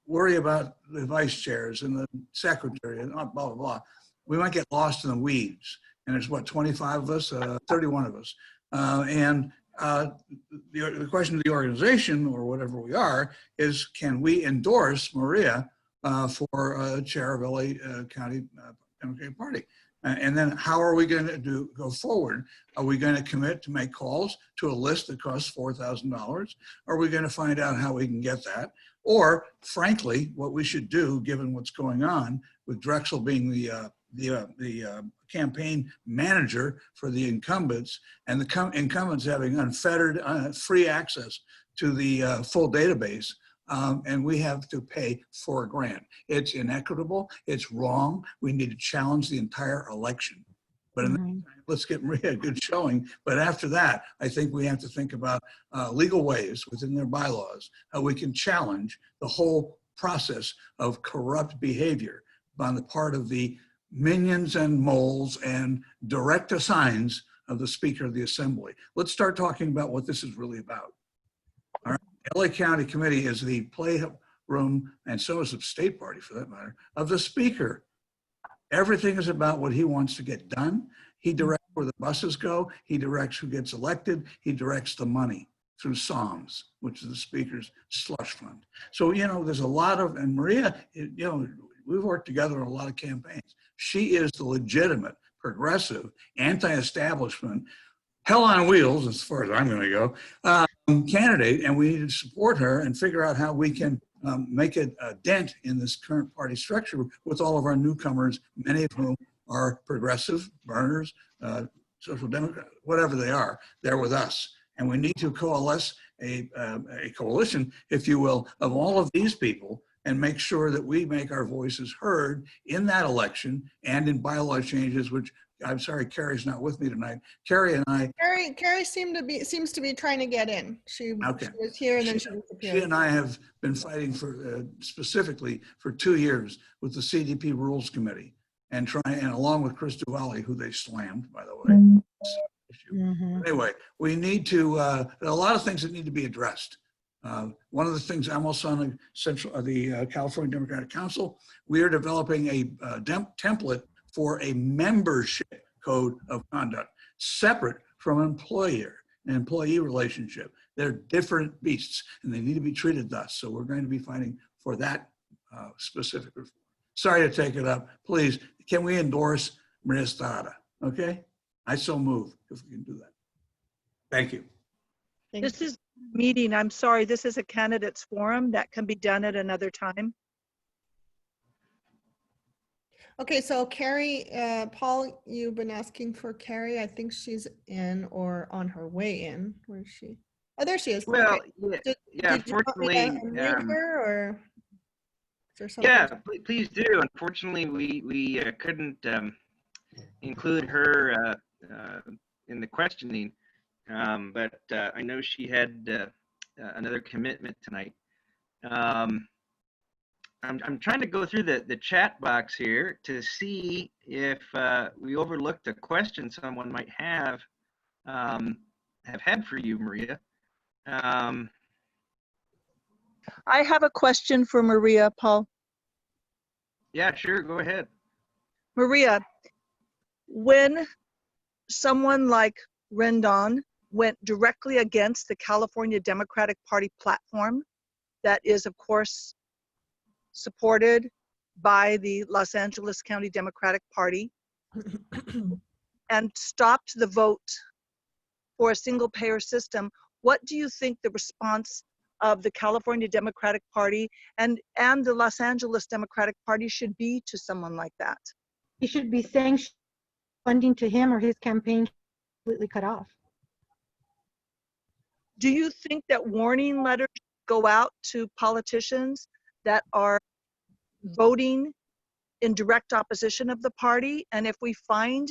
C: worry about the vice chairs and the secretary and blah, blah, blah, we might get lost in the weeds. And there's what, 25 of us, 31 of us. The question of the organization, or whatever we are, is can we endorse Maria for chair of LA County Democratic Party? And then how are we going to go forward? Are we going to commit to make calls to a list that costs $4,000? Are we going to find out how we can get that? Or frankly, what we should do, given what's going on with Drexel being the campaign manager for the incumbents, and the incumbents having unfettered, free access to the full database, and we have to pay $4,000. It's inequitable. It's wrong. We need to challenge the entire election. But in the meantime, let's get Maria a good showing. But after that, I think we have to think about legal ways within their bylaws how we can challenge the whole process of corrupt behavior on the part of the minions and moles and direct assigns of the Speaker of the Assembly. Let's start talking about what this is really about. All right. LA County Committee is the playroom, and so is the state party for that matter, of the Speaker. Everything is about what he wants to get done. He directs where the buses go. He directs who gets elected. He directs the money through SOMS, which is the Speaker's slush fund. So, you know, there's a lot of, and Maria, you know, we've worked together on a lot of campaigns. She is the legitimate, progressive, anti-establishment, hell on wheels, as far as I'm going to go, candidate, and we need to support her and figure out how we can make a dent in this current party structure with all of our newcomers, many of whom are progressive, burners, social democrat, whatever they are, they're with us. And we need to coalesce a coalition, if you will, of all of these people and make sure that we make our voices heard in that election and in bylaw changes, which I'm sorry, Carrie's not with me tonight. Carrie and I.
B: Carrie seems to be trying to get in. She was here and then she disappeared.
C: She and I have been fighting for specifically for 2 years with the CDP Rules Committee and along with Chris Duvalli, who they slammed, by the way. Anyway, we need to, there are a lot of things that need to be addressed. One of the things, I'm also on the California Democratic Council. We are developing a template for a membership code of conduct, separate from an employee relationship. They're different beasts and they need to be treated thus. So we're going to be fighting for that specific reform. Sorry to take it up. Please, can we endorse Maria Estrada? Okay? I so move if we can do that. Thank you.
D: This is a meeting. I'm sorry. This is a candidates forum that can be done at another time.
B: Okay, so Carrie, Paul, you've been asking for Carrie. I think she's in or on her way in. Where is she? Oh, there she is.
A: Well,
B: okay.
A: yeah, unfortunately,
B: her, or is there something?
A: yeah, please do. Unfortunately, we couldn't include her in the questioning, but I know she had another commitment tonight. I'm trying to go through the chat box here to see if we overlooked a question someone might have had for you, Maria.
D: I have a question for Maria, Paul.
A: Yeah, sure, go ahead.
D: Maria, when someone like Rendon went directly against the California Democratic Party platform that is, of course, supported by the Los Angeles County Democratic Party and stopped the vote for a single payer system, what do you think the response of the California Democratic Party and the Los Angeles Democratic Party should be to someone like that?
E: He should be saying funding to him or his campaign completely cut off.
D: Do you think that warning letters go out to politicians that are voting in direct opposition of the party? And if we find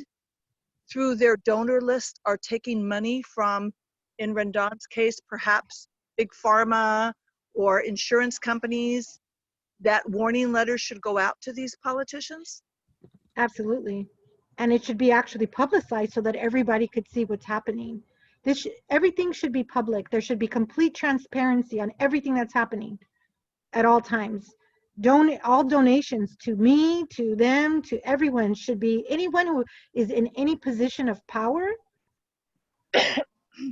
D: through their donor list are taking money from, in Rendon's case, perhaps big pharma or insurance companies, that warning letters should go out to these politicians?
E: Absolutely. And it should be actually publicized so that everybody could see what's happening. Everything should be public. There should be complete transparency on everything that's happening at all times. All donations to me, to them, to everyone should be, anyone who is in any position of power,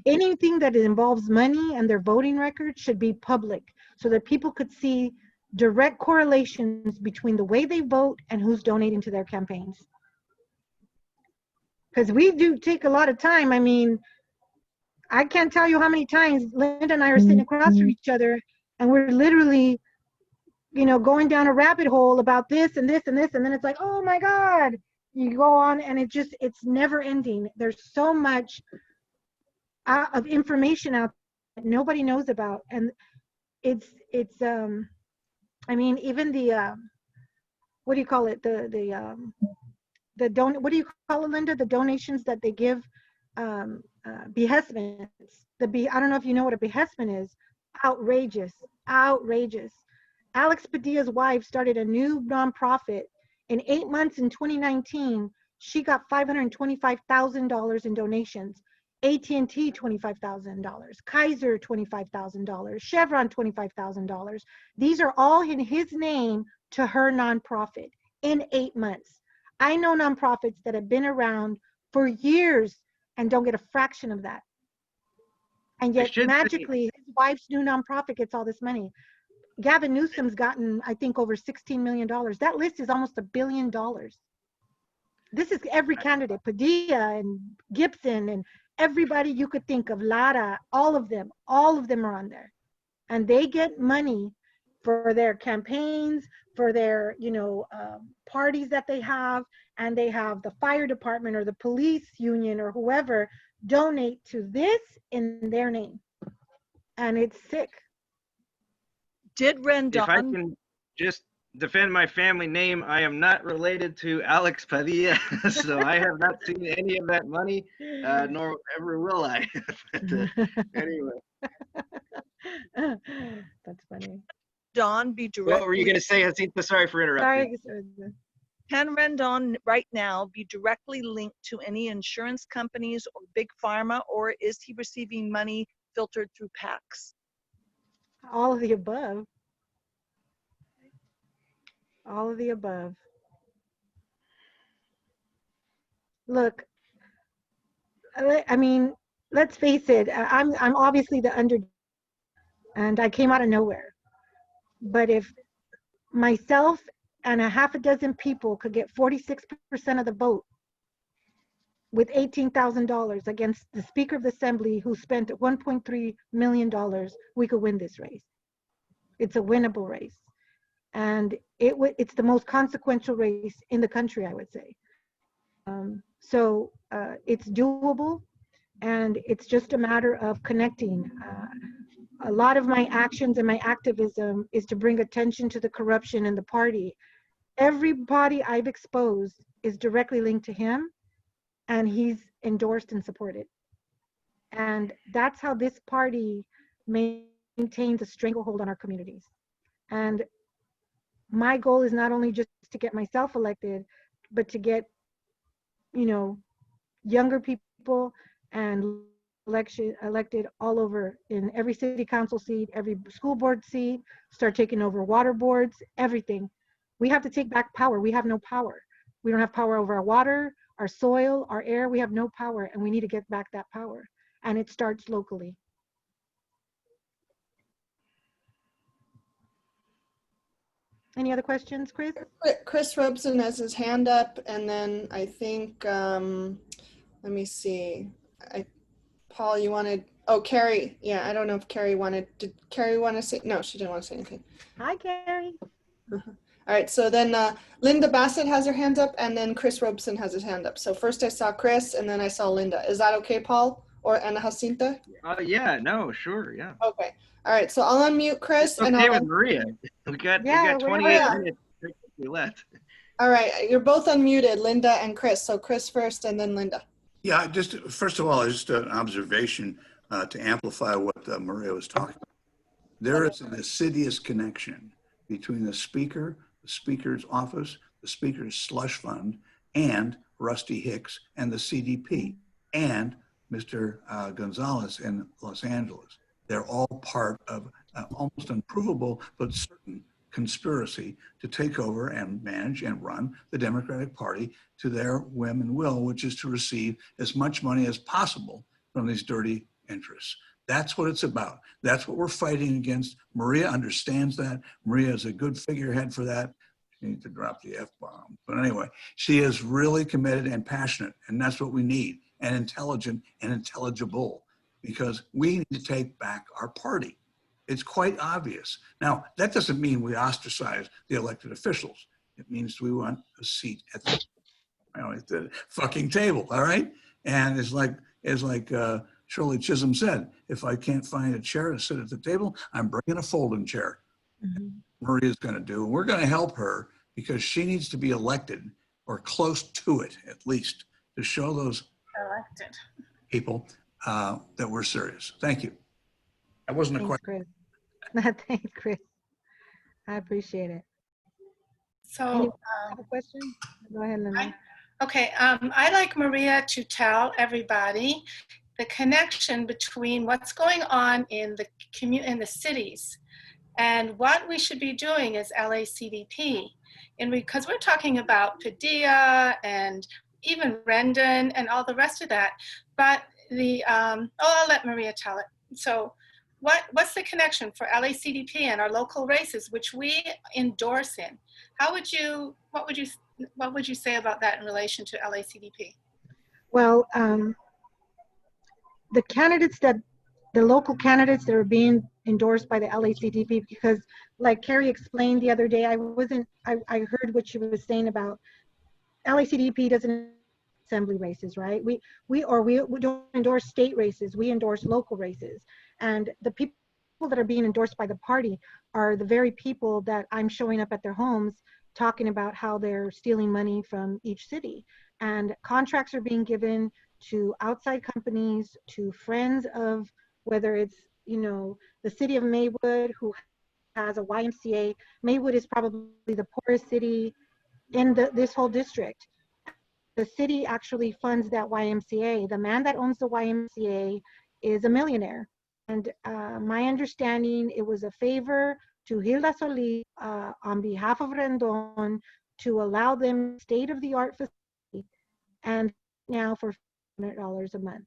E: anything that involves money and their voting record should be public so that people could see direct correlations between the way they vote and who's donating to their campaigns. Because we do take a lot of time. I mean, I can't tell you how many times Linda and I are sitting across from each other and we're literally, you know, going down a rabbit hole about this and this and this, and then it's like, oh my God, you go on and it's never ending. There's so much of information out there that nobody knows about. And I mean, even the, what do you call it? What do you call it, Linda? The donations that they give, behestments. I don't know if you know what a behestment is. Outrageous, outrageous. Alex Padilla's wife started a new nonprofit. In 8 months in 2019, she got $525,000 in donations. AT&T $25,000, Kaiser $25,000, Chevron $25,000. These are all in his name to her nonprofit in 8 months. I know nonprofits that have been around for years and don't get a fraction of that. And yet magically his wife's new nonprofit gets all this money. Gavin Newsom's gotten, I think, over $16 million. That list is almost $1 billion. This is every candidate, Padilla and Gibson and everybody you could think of, Lara, all of them are on there. And they get money for their campaigns, for their, parties that they have, and they have the fire department or the police union or whoever donate to this in their name. And it's sick.
D: Did Rendon...
A: If I can just defend my family name, I am not related to Alex Padilla, so I have not seen any of that money, nor ever will I. But, anyway.
E: That's funny.
D: Rendon be directly...
A: What were you going to say, Jacinta? Sorry for interrupting.
E: Sorry.
D: Can Rendon right now be directly linked to any insurance companies or big pharma, or is he receiving money filtered through PACs?
E: All of the above. All of the above. Look, I mean, let's face it. I'm obviously the underdog, and I came out of nowhere. But if myself and a half a dozen people could get 46% of the vote with $18,000 against the Speaker of the Assembly who spent $1.3 million, we could win this race. It's a winnable race. And it's the most consequential race in the country, I would say. So it's doable, and it's just a matter of connecting. A lot of my actions and my activism is to bring attention to the corruption in the party. Everybody I've exposed is directly linked to him, and he's endorsed and supported. And that's how this party maintains a stranglehold on our communities. And my goal is not only just to get myself elected, but to get, you know, younger people and elected all over, in every city council seat, every school board seat, start taking over water boards, everything. We have to take back power. We have no power. We don't have power over our water, our soil, our air. We have no power, and we need to get back that power. And it starts locally. Any other questions, Chris?
B: Chris Robeson has his hand up, and then I think, let me see. Paul, you wanted, oh, Carrie. Yeah, I don't know if Carrie wanted, did Carrie want to say? No, she didn't want to say anything.
E: Hi, Carrie.
B: All right, so then Linda Bassett has her hand up, and then Chris Robeson has his hand up. So first I saw Chris, and then I saw Linda. Is that okay, Paul? Or Ana Jacinta?
A: Yeah, no, sure, yeah.
B: Okay. All right, so I'll unmute Chris.
A: It's
B: and
A: okay
B: I'll
A: with Maria. We got
E: Yeah,
A: 28
B: whatever.
A: minutes left.
B: All right, you're both unmuted, Linda and Chris. So Chris first, and then Linda.
C: Yeah, just first of all, just an observation to amplify what Maria was talking about. There is an insidious connection between the speaker's office, the speaker's slush fund, and Rusty Hicks and the CDP and Mr. Gonzalez in Los Angeles. They're all part of almost unprovable but certain conspiracy to take over and manage and run the Democratic Party to their whim and will, which is to receive as much money as possible from these dirty interests. That's what it's about. That's what we're fighting against. Maria understands that. Maria is a good figurehead for that. She needs to drop the F-bomb. But anyway, she is really committed and passionate, and that's what we need, and intelligent and intelligible, because we need to take back our party. It's quite obvious. Now, that doesn't mean we ostracize the elected officials. It means we want a seat at the fucking table, all right? And it's like Shirley Chisholm said, if I can't find a chair to sit at the table, I'm bringing a folding chair.
E: Mm-hmm.
C: Maria's going to do. And we're going to help her because she needs to be elected, or close to it at least, to show those
H: elected
C: people that we're serious. Thank you. That wasn't a question.
E: Chris. Thanks, Chris. I appreciate it.
H: So
E: have a question? Go ahead, Linda.
H: I'd like Maria to tell everybody the connection between what's going on in the cities and what we should be doing as LACDP. And because we're talking about Padilla and even Rendon and all the rest of that, but I'll let Maria tell it. So what's the connection for LACDP and our local races, which we endorse in? What would you say about that in relation to LACDP?
E: Well, the local candidates that are being endorsed by the LACDP, because like Carrie explained the other day, I heard what she was saying about LACDP doesn't assembly races, right? We don't endorse state races, we endorse local races. And the people that are being endorsed by the party are the very people that I'm showing up at their homes talking about how they're stealing money from each city. And contracts are being given to outside companies, to friends of, whether it's, the city of Maywood, who has a YMCA. Maywood is probably the poorest city in this whole district. The city actually funds that YMCA. The man that owns the YMCA is a millionaire. And my understanding, it was a favor to Hilda Solis on behalf of Rendon to allow them state-of-the-art facility, and now for $100 a month.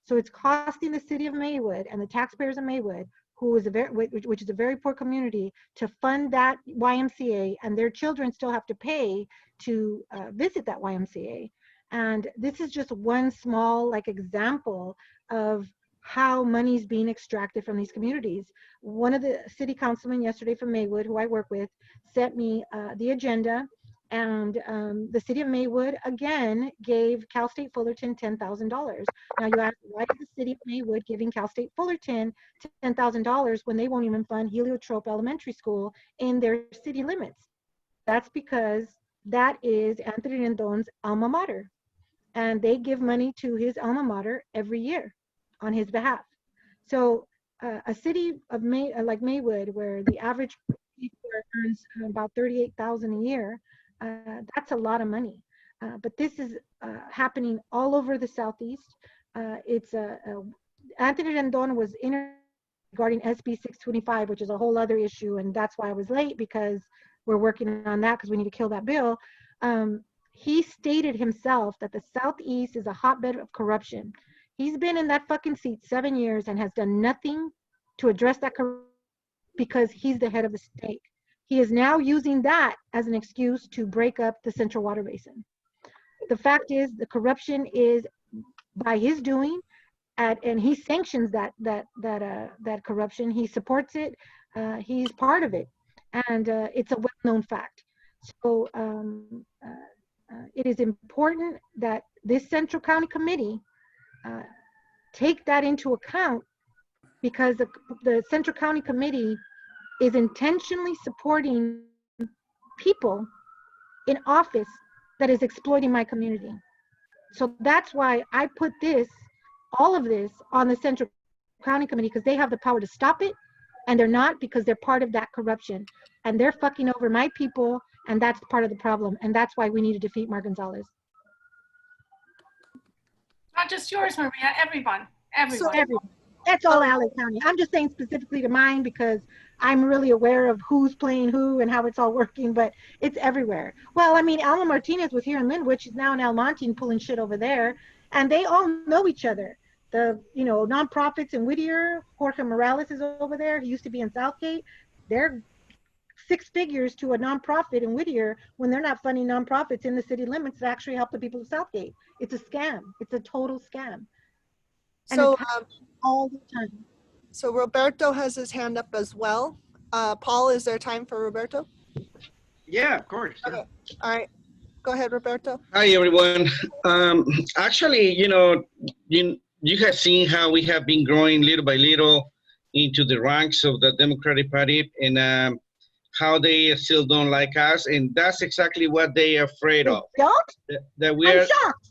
E: So it's costing the city of Maywood and the taxpayers of Maywood, which is a very poor community, to fund that YMCA, and their children still have to pay to visit that YMCA. And this is just one small example of how money is being extracted from these communities. One of the city councilmen yesterday from Maywood, who I work with, sent me the agenda, and the city of Maywood again gave Cal State Fullerton $10,000. Now you ask, why is the city of Maywood giving Cal State Fullerton $10,000 when they won't even fund Heliotrope Elementary School in their city limits? That's because that is Anthony Rendon's alma mater, and they give money to his alma mater every year on his behalf. So a city of like Maywood, where the average where it earns about $38,000 a year. That's a lot of money. But this is happening all over the Southeast. Anthony Rendon was interviewed regarding SB 625, which is a whole other issue, and that's why I was late, because we're working on that because we need to kill that bill. He stated himself that the Southeast is a hotbed of corruption. He's been in that fucking seat 7 years and has done nothing to address that corruption because he's the head of the state. He is now using that as an excuse to break up the Central Water Basin. The fact is, the corruption is by his doing, and he sanctions that corruption. He supports it. He's part of it, and it's a well-known fact. So it is important that this Central County Committee take that into account, because the Central County Committee is intentionally supporting people in office that is exploiting my community. So that's why I put all of this on the Central County Committee, because they have the power to stop it, and they're not, because they're part of that corruption. And they're fucking over my people, and that's part of the problem. And that's why we need to defeat Mark Gonzalez.
H: Not just yours, Maria, everyone.
E: So everyone. That's all LA County. I'm just saying specifically to mine because I'm really aware of who's playing who and how it's all working, but it's everywhere. Well, I mean, Alma Martinez was here in Linwood. She's now in El Monte and pulling shit over there. And they all know each other. The, nonprofits in Whittier, Jorge Morales is over there. He used to be in Southgate. They're 6 figures to a nonprofit in Whittier when they're not funding nonprofits in the city limits to actually help the people of Southgate. It's a scam. It's a total scam. And
B: So
E: all the time.
B: So Roberto has his hand up as well. Paul, is there time for Roberto?
A: Yeah, of course. Yeah.
B: Okay. All right. Go ahead, Roberto.
I: Hi, everyone. Actually, you have seen how we have been growing little by little into the ranks of the Democratic Party, and how they still don't like us. And that's exactly what they are afraid of.
E: Don't?
I: That we're
E: I'm shocked.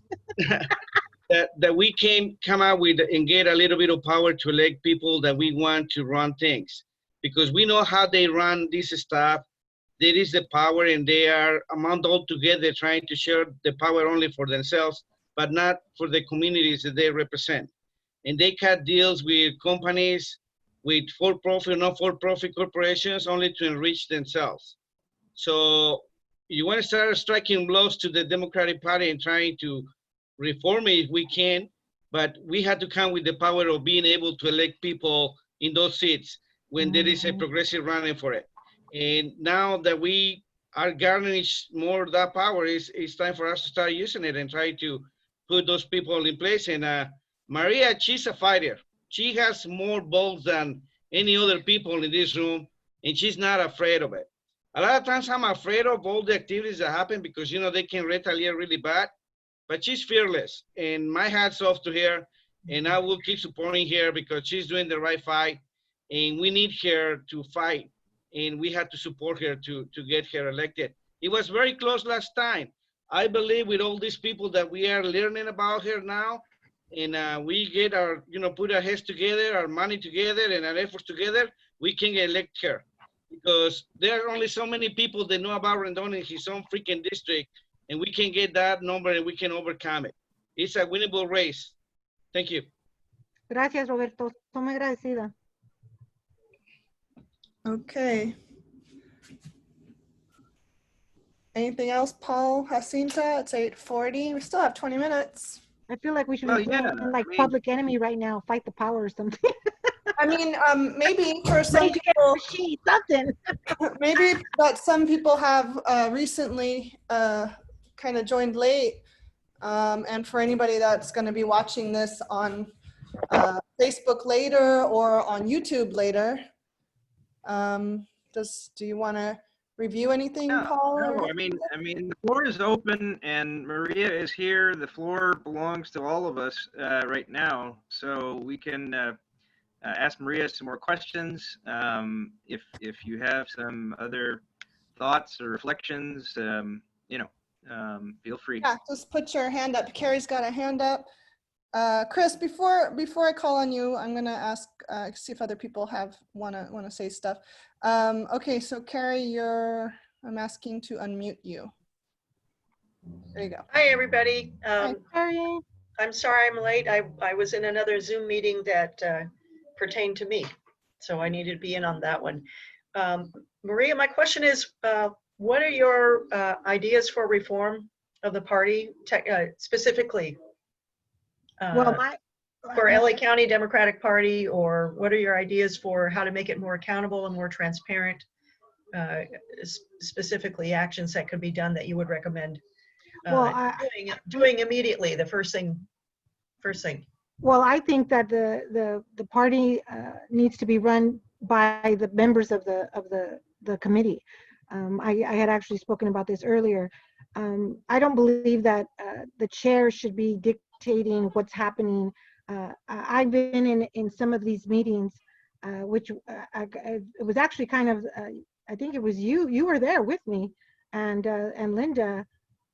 I: that we can come out with and get a little bit of power to elect people that we want to run things, because we know how they run this stuff. There is the power, and they are among all together trying to share the power only for themselves, but not for the communities that they represent. And they cut deals with companies, with for-profit, not-for-profit corporations, only to enrich themselves. So you want to start striking blows to the Democratic Party and trying to reform it if we can, but we had to come with the power of being able to elect people in those seats when there is a progressive running for it. And now that we are garnering more of that power, it's time for us to start using it and try to put those people in place. And Maria, she's a fighter. She has more balls than any other people in this room, and she's not afraid of it. A lot of times I'm afraid of all the activities that happen because, they can retaliate really bad, but she's fearless, and my hat's off to her, and I will keep supporting her because she's doing the right fight, and we need her to fight, and we have to support her to get her elected. It was very close last time. I believe with all these people that we are learning about her now, and we get our, put our heads together, our money together, and our efforts together, we can elect her. Because there are only so many people that know about Rendon in his own freaking district, and we can get that number and we can overcome it. It's a winnable race. Thank you.
E: Gracias, Roberto. Estoy muy agradecida.
B: Okay. Anything else, Paul, Jacinta? It's 8:40. We still have 20 minutes.
E: I feel like we should be Public Enemy right now, fight the power or something.
B: I mean, maybe for some people,
E: something.
B: maybe, but some people have recently kind of joined late. And for anybody that's going to be watching this on Facebook later or on YouTube later, do you want to review anything, Paul?
A: No, I mean, the floor is open and Maria is here. The floor belongs to all of us right now, so we can ask Maria some more questions. If you have some other thoughts or reflections, feel free.
B: Yeah, just put your hand up. Carrie's got a hand up. Chris, before I call on you, I'm gonna ask, see if other people wanna say stuff. Okay, so Carrie, I'm asking to unmute you. There you go.
J: Hi, everybody.
E: Hi, Carrie.
J: I'm sorry I'm late. I was in another Zoom meeting that pertained to me, so I needed to be in on that one. Maria, my question is, what are your ideas for reform of the party, specifically
E: Well,
J: for LA County Democratic Party, or what are your ideas for how to make it more accountable and more transparent, specifically actions that could be done that you would recommend doing immediately, the first thing?
E: Well, I think that the party needs to be run by the members of the committee. I had actually spoken about this earlier. I don't believe that the chair should be dictating what's happening. I've been in some of these meetings, which it was actually kind of, I think it was you were there with me and Linda,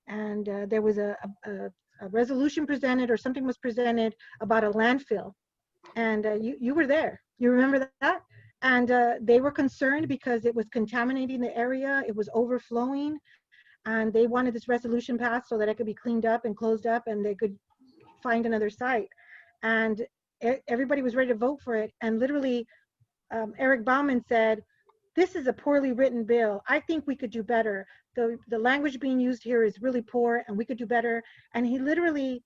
E: and there was a resolution presented, or something was presented about a landfill, and you were there. You remember that? And they were concerned because it was contaminating the area. It was overflowing, and they wanted this resolution passed so that it could be cleaned up and closed up, and they could find another site. And everybody was ready to vote for it. And literally, Eric Bauman said, "This is a poorly written bill. I think we could do better. The language being used here is really poor, and we could do better." And he literally,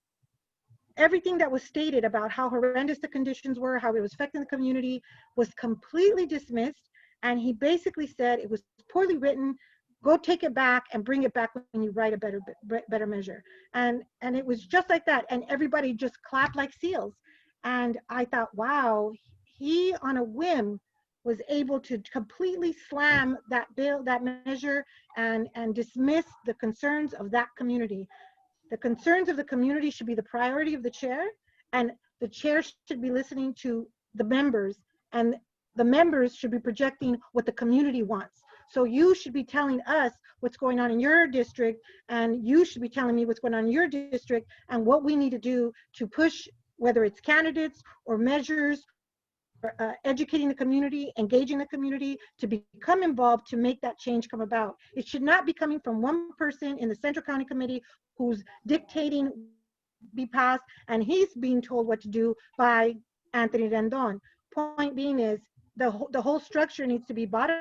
E: everything that was stated about how horrendous the conditions were, how it was affecting the community, was completely dismissed. And he basically said it was poorly written. Go take it back and bring it back when you write a better measure. And it was just like that. And everybody just clapped like seals. And I thought, wow, he on a whim was able to completely slam that bill, that measure, and dismiss the concerns of that community. The concerns of the community should be the priority of the chair, and the chair should be listening to the members, and the members should be projecting what the community wants. So you should be telling us what's going on in your district, and you should be telling me what's going on in your district, and what we need to do to push, whether it's candidates or measures, educating the community, engaging the community to become involved to make that change come about. It should not be coming from one person in the Central County Committee who's dictating be passed, and he's being told what to do by Anthony Rendon. Point being is the whole structure needs to be bottom,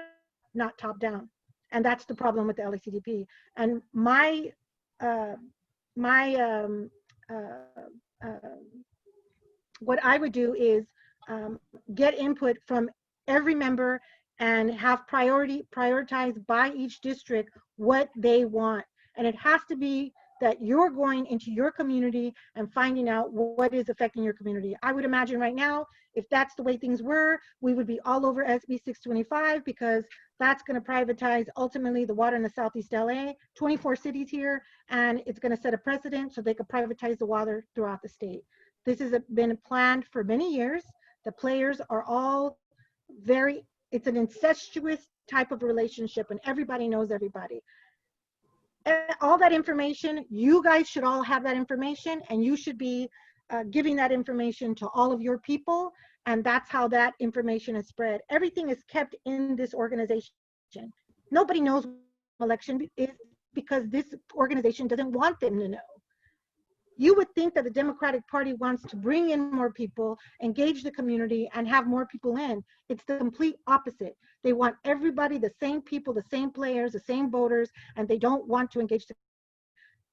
E: not top down. And that's the problem with the LACDP. And what I would do is get input from every member and have prioritized by each district what they want. And it has to be that you're going into your community and finding out what is affecting your community. I would imagine right now, if that's the way things were, we would be all over SB 625, because that's going to privatize ultimately the water in the Southeast LA, 24 cities here, and it's going to set a precedent so they could privatize the water throughout the state. This has been planned for many years. The players are all it's an incestuous type of relationship, and everybody knows everybody. And all that information, you guys should all have that information, and you should be giving that information to all of your people, and that's how that information is spread. Everything is kept in this organization. Nobody knows what election is because this organization doesn't want them to know. You would think that the Democratic Party wants to bring in more people, engage the community, and have more people in. It's the complete opposite. They want everybody, the same people, the same players, the same voters, and they don't want to engage.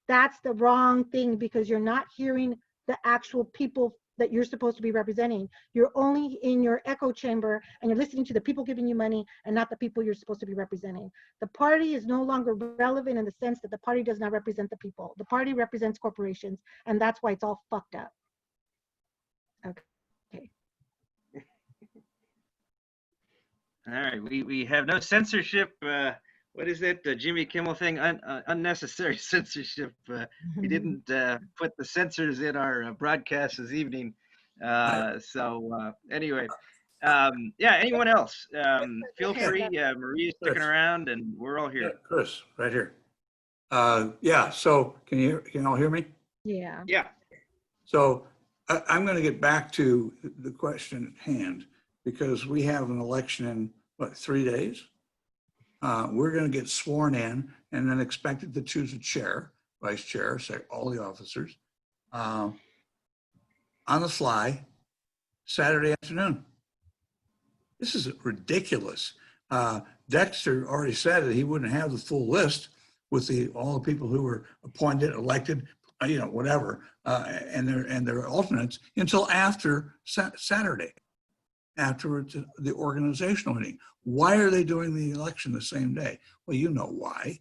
E: That's the wrong thing, because you're not hearing the actual people that you're supposed to be representing. You're only in your echo chamber, and you're listening to the people giving you money and not the people you're supposed to be representing. The party is no longer relevant in the sense that the party does not represent the people. The party represents corporations, and that's why it's all fucked up. Okay.
A: All right, we have no censorship. What is it, the Jimmy Kimmel thing? Unnecessary censorship. We didn't put the censors in our broadcast this evening. Anyway, yeah, anyone else? Feel free. Maria's sticking around, and we're all here.
C: Yeah, Chris, right here. Yeah, so can you all hear me?
E: Yeah.
A: Yeah.
C: So I'm going to get back to the question at hand, because we have an election in, what, 3 days? We're going to get sworn in and then expected to choose a chair, vice chair, say all the officers, on the fly, Saturday afternoon. This is ridiculous. Dexter already said that he wouldn't have the full list with all the people who were appointed, elected, whatever, and their alternates until after Saturday, after the organizational meeting. Why are they doing the election the same day? Well, you know why.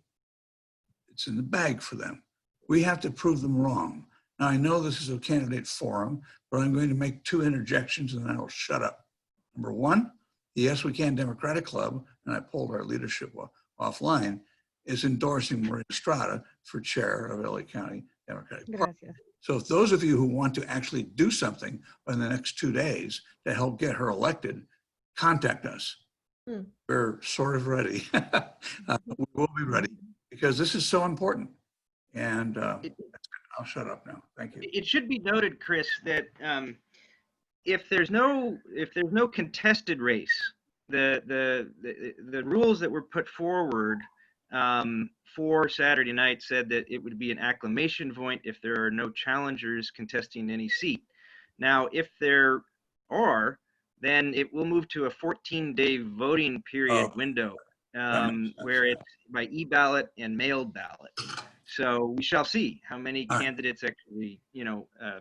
C: It's in the bag for them. We have to prove them wrong. Now, I know this is a candidate forum, but I'm going to make 2 interjections and then I'll shut up. Number 1, the Yes We Can Democratic Club, and I pulled our leadership offline, is endorsing Maria Estrada for chair of LA County Democratic Party.
E: Gracias.
C: So if those of you who want to actually do something in the next 2 days to help get her elected, contact us. We're sort of ready. We will be ready because this is so important. And I'll shut up now. Thank you.
A: It should be noted, Chris, that if there's no contested race, the rules that were put forward for Saturday night said that it would be an acclamation vote if there are no challengers contesting any seat. Now, if there are, then it will move to a 14-day voting period window where it's by e-ballot and mailed ballot. So we shall see how many candidates actually,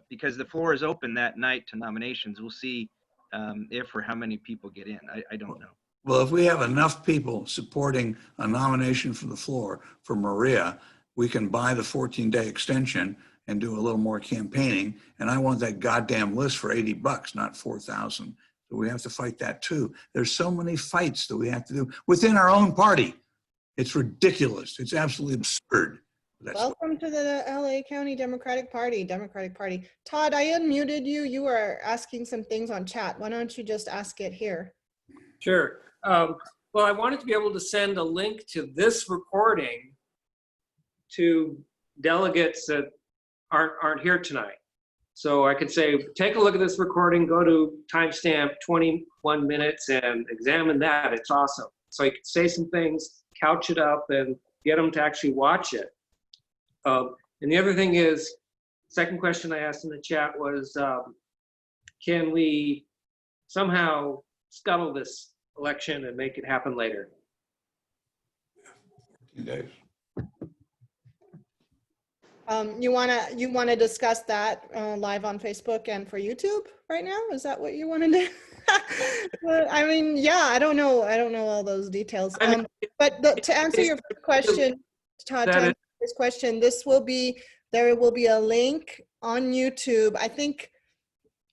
A: because the floor is open that night to nominations. We'll see if or how many people get in. I don't know.
C: Well, if we have enough people supporting a nomination from the floor for Maria, we can buy the 14-day extension and do a little more campaigning. And I want that goddamn list for $80, not 4,000. So we have to fight that too. There's so many fights that we have to do within our own party. It's ridiculous. It's absolutely absurd.
B: Welcome to the LA County Democratic Party. Todd, I unmuted you. You were asking some things on chat. Why don't you just ask it here?
K: Sure. Well, I wanted to be able to send a link to this recording to delegates that aren't here tonight. So I could say, take a look at this recording, go to timestamp 21 minutes and examine that. It's awesome. So you could say some things, couch it up, and get them to actually watch it. And the other thing is, second question I asked in the chat was, can we somehow scuttle this election and make it happen later?
C: 14 days.
B: You wanna discuss that live on Facebook and for YouTube right now? Is that what you want to do? Well, I mean, yeah, I don't know all those details. But to answer your question, Todd, to answer this question, there will be a link on YouTube.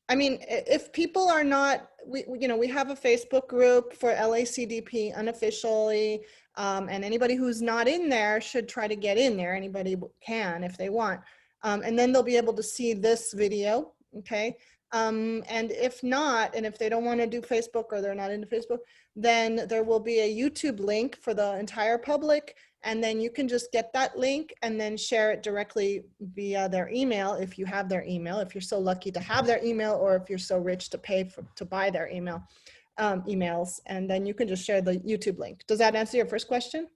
B: I mean, if people are not, we have a Facebook group for LACDP unofficially, and anybody who's not in there should try to get in there. Anybody can if they want. And then they'll be able to see this video, okay? And if not, and if they don't want to do Facebook or they're not into Facebook, then there will be a YouTube link for the entire public. And then you can just get that link and then share it directly via their email if you have their email, if you're so lucky to have their email, or if you're so rich to pay to buy their emails. And then you can just share the YouTube link. Does that answer your first question?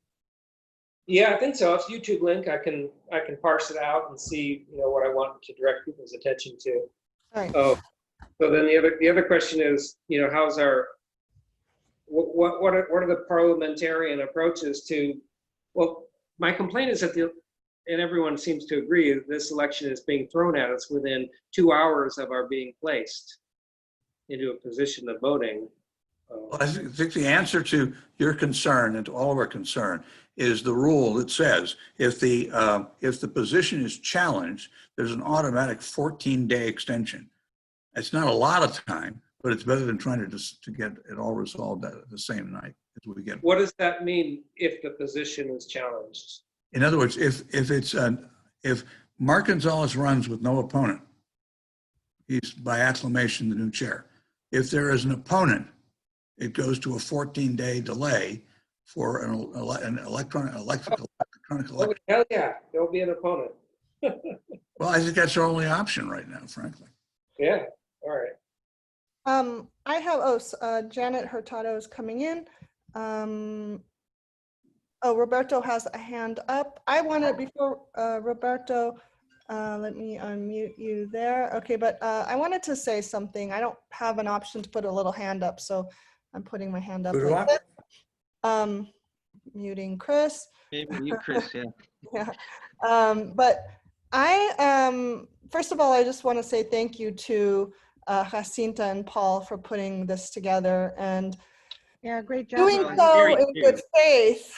K: Yeah, I think so. If YouTube link, I can parse it out and see what I want to direct people's attention to.
B: All right.
K: So then the other question is, how's our what are the parliamentarian approaches to? Well, my complaint is that and everyone seems to agree, this election is being thrown at us within 2 hours of our being placed into a position of voting.
C: Well, I think the answer to your concern and to all of our concern is the rule that says if the position is challenged, there's an automatic 14-day extension. It's not a lot of time, but it's better than trying to get it all resolved at the same night as we get.
K: What does that mean if the position is challenged?
C: In other words, if Mark Gonzalez runs with no opponent, he's by acclamation the new chair. If there is an opponent, it goes to a 14-day delay for an electronic election.
K: Oh, hell yeah, there'll be an opponent.
C: Well, I think that's our only option right now, frankly.
K: Yeah, all right.
B: I have, Janet Hurtado is coming in. Roberto has a hand up. I wanted, before Roberto, let me unmute you there. Okay, but I wanted to say something. I don't have an option to put a little hand up, so I'm putting my hand up like this. Muting Chris.
A: Maybe you, Chris, yeah.
B: Yeah. But I, first of all, I just want to say thank you to Jacinta and Paul for putting this together and
E: Yeah, great job.
B: doing
E: Mark.
B: so
A: Very
B: in
A: cute.
B: good faith.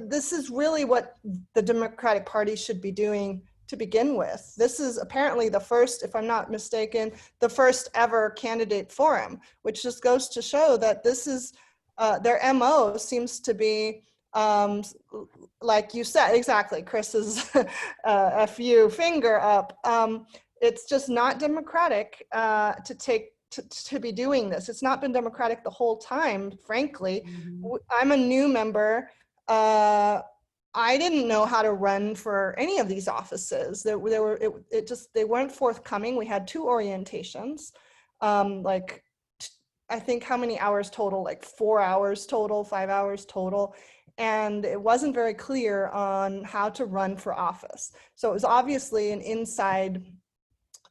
B: This is really what the Democratic Party should be doing to begin with. This is apparently the first, if I'm not mistaken, the first ever candidate forum, which just goes to show that this is, their MO seems to be, like you said, exactly, Chris's FU finger up. It's just not democratic to be doing this. It's not been democratic the whole time, frankly. I'm a new member. I didn't know how to run for any of these offices. They weren't forthcoming. We had 2 orientations, like, I think how many hours total, like 4 hours total, 5 hours total. And it wasn't very clear on how to run for office. So it was obviously an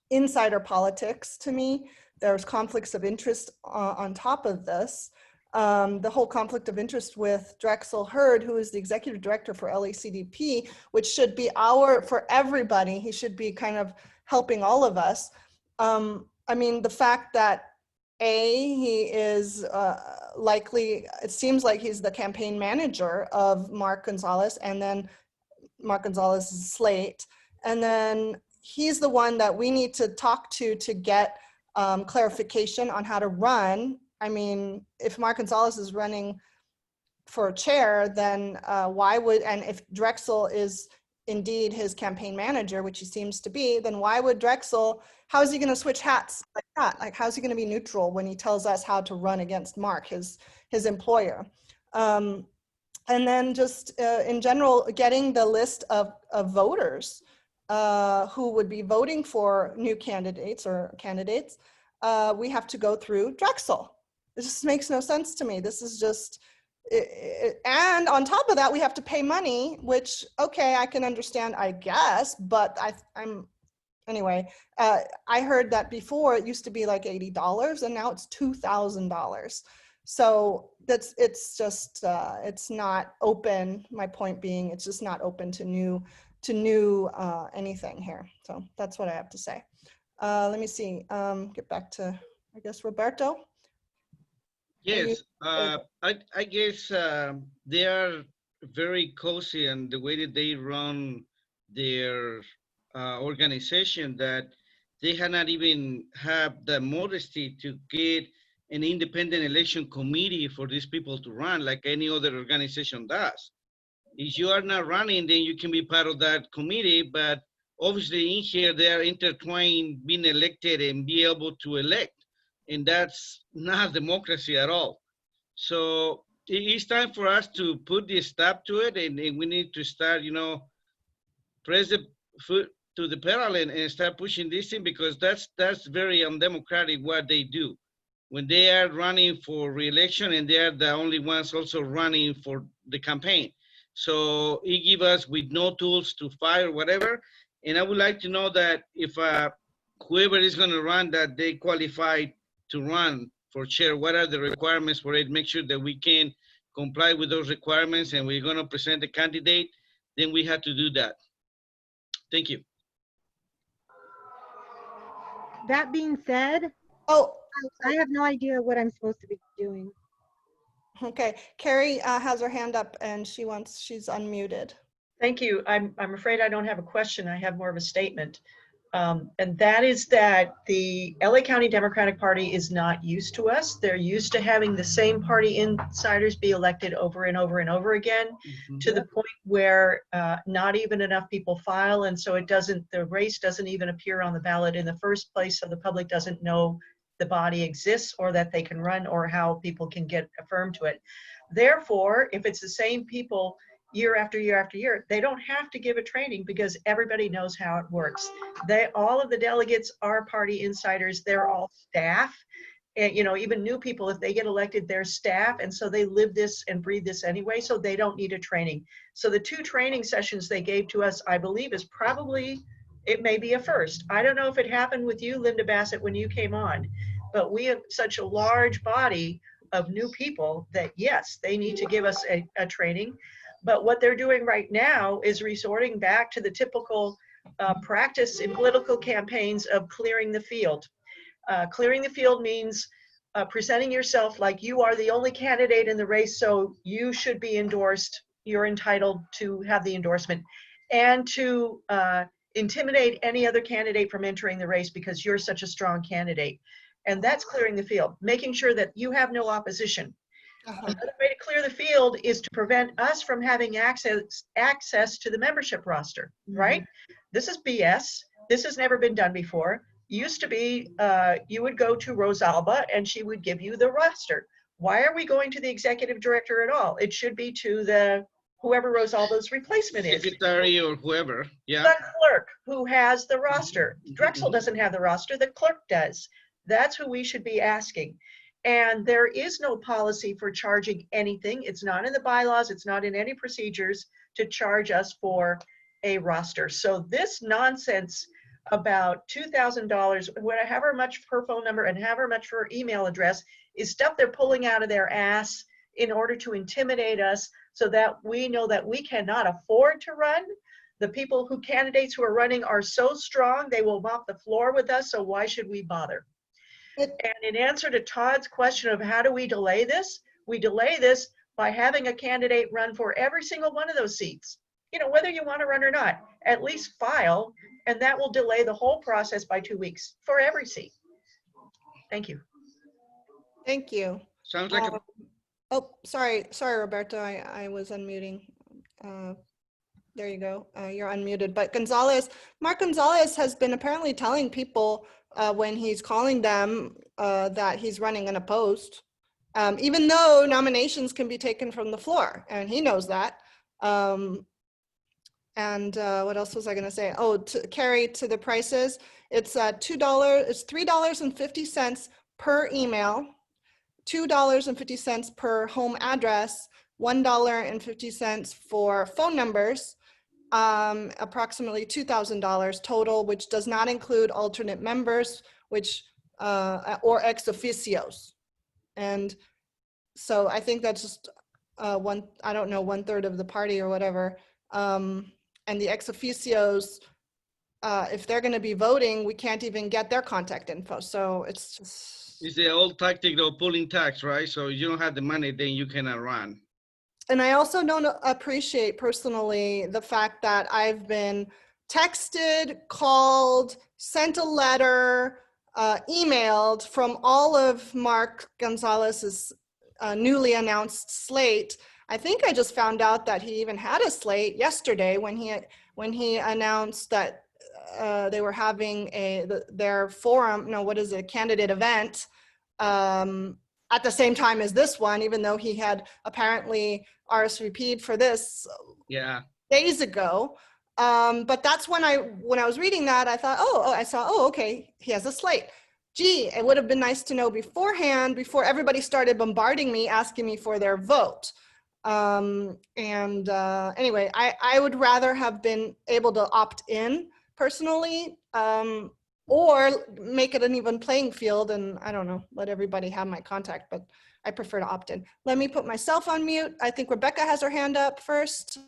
B: insider politics to me. There's conflicts of interest on top of this. The whole conflict of interest with Drexel Hurd, who is the executive director for LACDP, which should be for everybody. He should be kind of helping all of us. I mean, the fact that he is likely, it seems like he's the campaign manager of Mark Gonzalez, and then Mark Gonzalez's slate. And then he's the one that we need to talk to get clarification on how to run. I mean, if Mark Gonzalez is running for chair, then why would, and if Drexel is indeed his campaign manager, which he seems to be, then why would Drexel, how is he going to switch hats like that? Like, how's he going to be neutral when he tells us how to run against Mark, his employer? And then just in general, getting the list of voters who would be voting for new candidates, we have to go through Drexel. This just makes no sense to me. This is just, and on top of that, we have to pay money, which, okay, I can understand, I guess, but anyway, I heard that before it used to be like $80 and now it's $2,000. So it's just, it's not open. My point being, it's just not open to new anything here. So that's what I have to say. Let me see, get back to, I guess, Roberto.
I: Yes, I guess they are very cozy and the way that they run their organization, that they have not even have the modesty to get an independent election committee for these people to run like any other organization does. If you are not running, then you can be part of that committee, but obviously in here they are intertwined being elected and be able to elect. And that's not democracy at all. So it's time for us to put this stop to it, and we need to start, press the foot to the pedal and start pushing this thing, because that's very undemocratic what they do. When they are running for re-election and they are the only ones also running for the campaign. So it gives us with no tools to fight or whatever. And I would like to know that if whoever is going to run, that they qualify to run for chair. What are the requirements for it? Make sure that we can comply with those requirements, and we're going to present the candidate. Then we have to do that. Thank you.
E: That being said, I have no idea what I'm supposed to be doing.
B: Okay, Carrie has her hand up and she's unmuted.
J: Thank you. I'm afraid I don't have a question. I have more of a statement. And that is that the LA County Democratic Party is not used to us. They're used to having the same party insiders be elected over and over and over again, to the point where not even enough people file. And so the race doesn't even appear on the ballot in the first place. So the public doesn't know the body exists or that they can run or how people can get affirmed to it. Therefore, if it's the same people year after year after year. They don't have to give a training because everybody knows how it works. All of the delegates are party insiders. They're all staff. And, you know, even new people, if they get elected, they're staff. And so they live this and breathe this anyway, so they don't need a training. So the 2 training sessions they gave to us, I believe, is probably, it may be a first. I don't know if it happened with you, Linda Bassett, when you came on, but we have such a large body of new people that yes, they need to give us a training. But what they're doing right now is resorting back to the typical practice in political campaigns of clearing the field. Clearing the field means presenting yourself like you are the only candidate in the race, so you should be endorsed. You're entitled to have the endorsement, and to intimidate any other candidate from entering the race because you're such a strong candidate. And that's clearing the field, making sure that you have no opposition. Another way to clear the field is to prevent us from having access to the membership roster, right? This is BS. This has never been done before. Used to be, you would go to Rosalba and she would give you the roster. Why are we going to the executive director at all? It should be to the whoever Rosalba's replacement is.
I: Secretary or whoever, yeah.
J: The clerk who has the roster. Drexel doesn't have the roster, the clerk does. That's who we should be asking. And there is no policy for charging anything. It's not in the bylaws. It's not in any procedures to charge us for a roster. So this nonsense about $2,000, however much per phone number and however much per email address, is stuff they're pulling out of their ass in order to intimidate us so that we know that we cannot afford to run. The candidates who are running are so strong, they will mop the floor with us, so why should we bother? And in answer to Todd's question of how do we delay this, we delay this by having a candidate run for every single one of those seats. You know, whether you want to run or not, at least file, and that will delay the whole process by 2 weeks for every seat. Thank you.
B: Thank you.
I: Sounds like
B: Oh, sorry, Roberto, I was unmuting. There you go, you're unmuted. But Mark Gonzalez has been apparently telling people when he's calling them that he's running unopposed, even though nominations can be taken from the floor, and he knows that. And what else was I going to say? Oh, Carrie, to the prices, it's $2. It's $3.50 per email, $2.50 per home address, $1.50 for phone numbers, approximately $2,000 total, which does not include alternate members, which or ex officios. And so I think that's just I don't know, 1/3 of the party or whatever. And the ex officios, if they're going to be voting, we can't even get their contact info. So it's just.
I: It's the old tactic of pulling tax, right? So you don't have the money, then you cannot run.
B: And I also don't appreciate personally the fact that I've been texted, called, sent a letter, emailed from all of Mark Gonzalez's newly announced slate. I think I just found out that he even had a slate yesterday when he announced that they were having their forum, candidate event at the same time as this one, even though he had apparently RSVP'd for this days ago. But that's when I was reading that, I thought, okay, he has a slate. Gee, it would have been nice to know beforehand, before everybody started bombarding me, asking me for their vote. Anyway, I would rather have been able to opt in personally, or make it an even playing field and, I don't know, let everybody have my contact, but I prefer to opt in. Let me put myself on mute. I think Rebecca has her hand up first.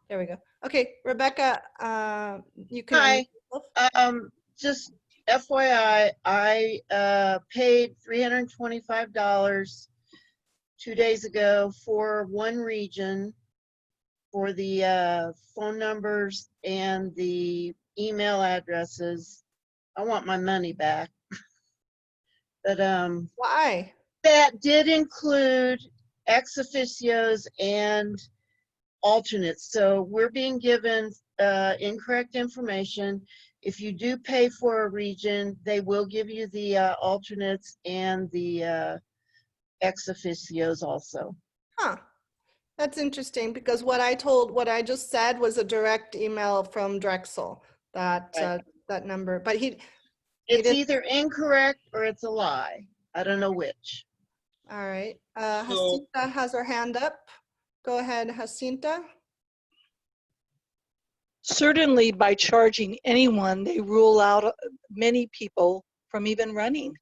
B: There we go. Okay, Rebecca, you can.
L: Hi, just FYI, I paid $325 2 days ago for one region for the phone numbers and the email addresses. I want my money back. But
B: why?
L: That did include ex officios and alternates. So we're being given incorrect information. If you do pay for a region, they will give you the alternates and the ex officios also.
B: Huh. That's interesting because what I just said was a direct email from Drexel, that
L: Right.
B: that number, but he
L: It's
B: didn't.
L: either incorrect or it's a lie. I don't know which.
B: All right.
I: So-
B: Jacinta has her hand up. Go ahead, Jacinta.
D: Certainly by charging anyone, they rule out many people from even running.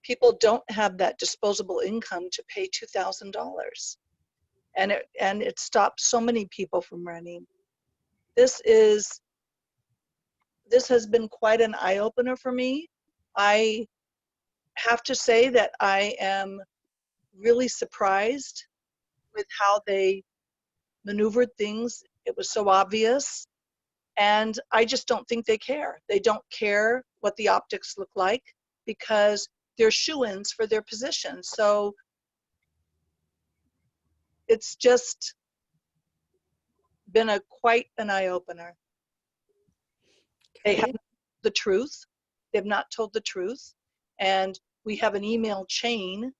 D: People don't have that disposable income to pay $2,000. And it stops so many people from running. This has been quite an eye-opener for me. I have to say that I am really surprised with how they maneuvered things. It was so obvious. And I just don't think they care. They don't care what the optics look like because they're shoo-ins for their position. So it's just been quite an eye-opener. They haven't told the truth. They've not told the truth. And we have an email chain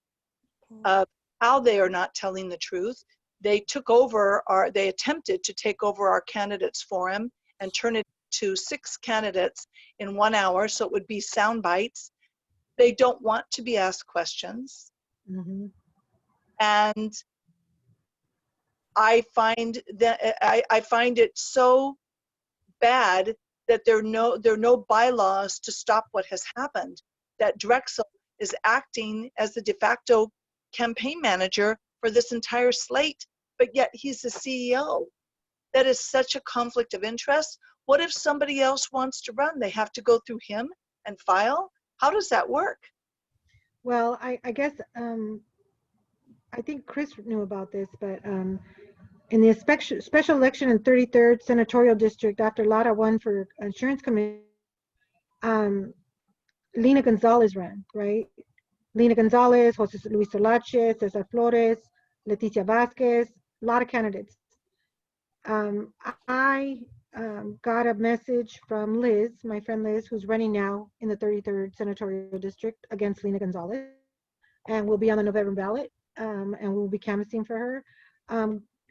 D: of how they are not telling the truth. They attempted to take over our candidates forum and turn it to 6 candidates in 1 hour, so it would be sound bites. They don't want to be asked questions.
E: Mm-hmm.
D: And I find it so bad that there are no bylaws to stop what has happened. That Drexel is acting as the de facto campaign manager for this entire slate, but yet he's the CEO. That is such a conflict of interest. What if somebody else wants to run? They have to go through him and file? How does that work?
E: Well, I guess I think Chris knew about this, but in the special election in 33rd Senatorial District, after Lara won for Insurance Commission, Lina Gonzalez ran, right? Lina Gonzalez, Jose Luis Solache, Cesar Flores, Leticia Vasquez, a lot of candidates. I got a message from Liz, my friend Liz, who's running now in the 33rd Senatorial District against Lina Gonzalez, and will be on the November ballot, and we'll be canvassing for her.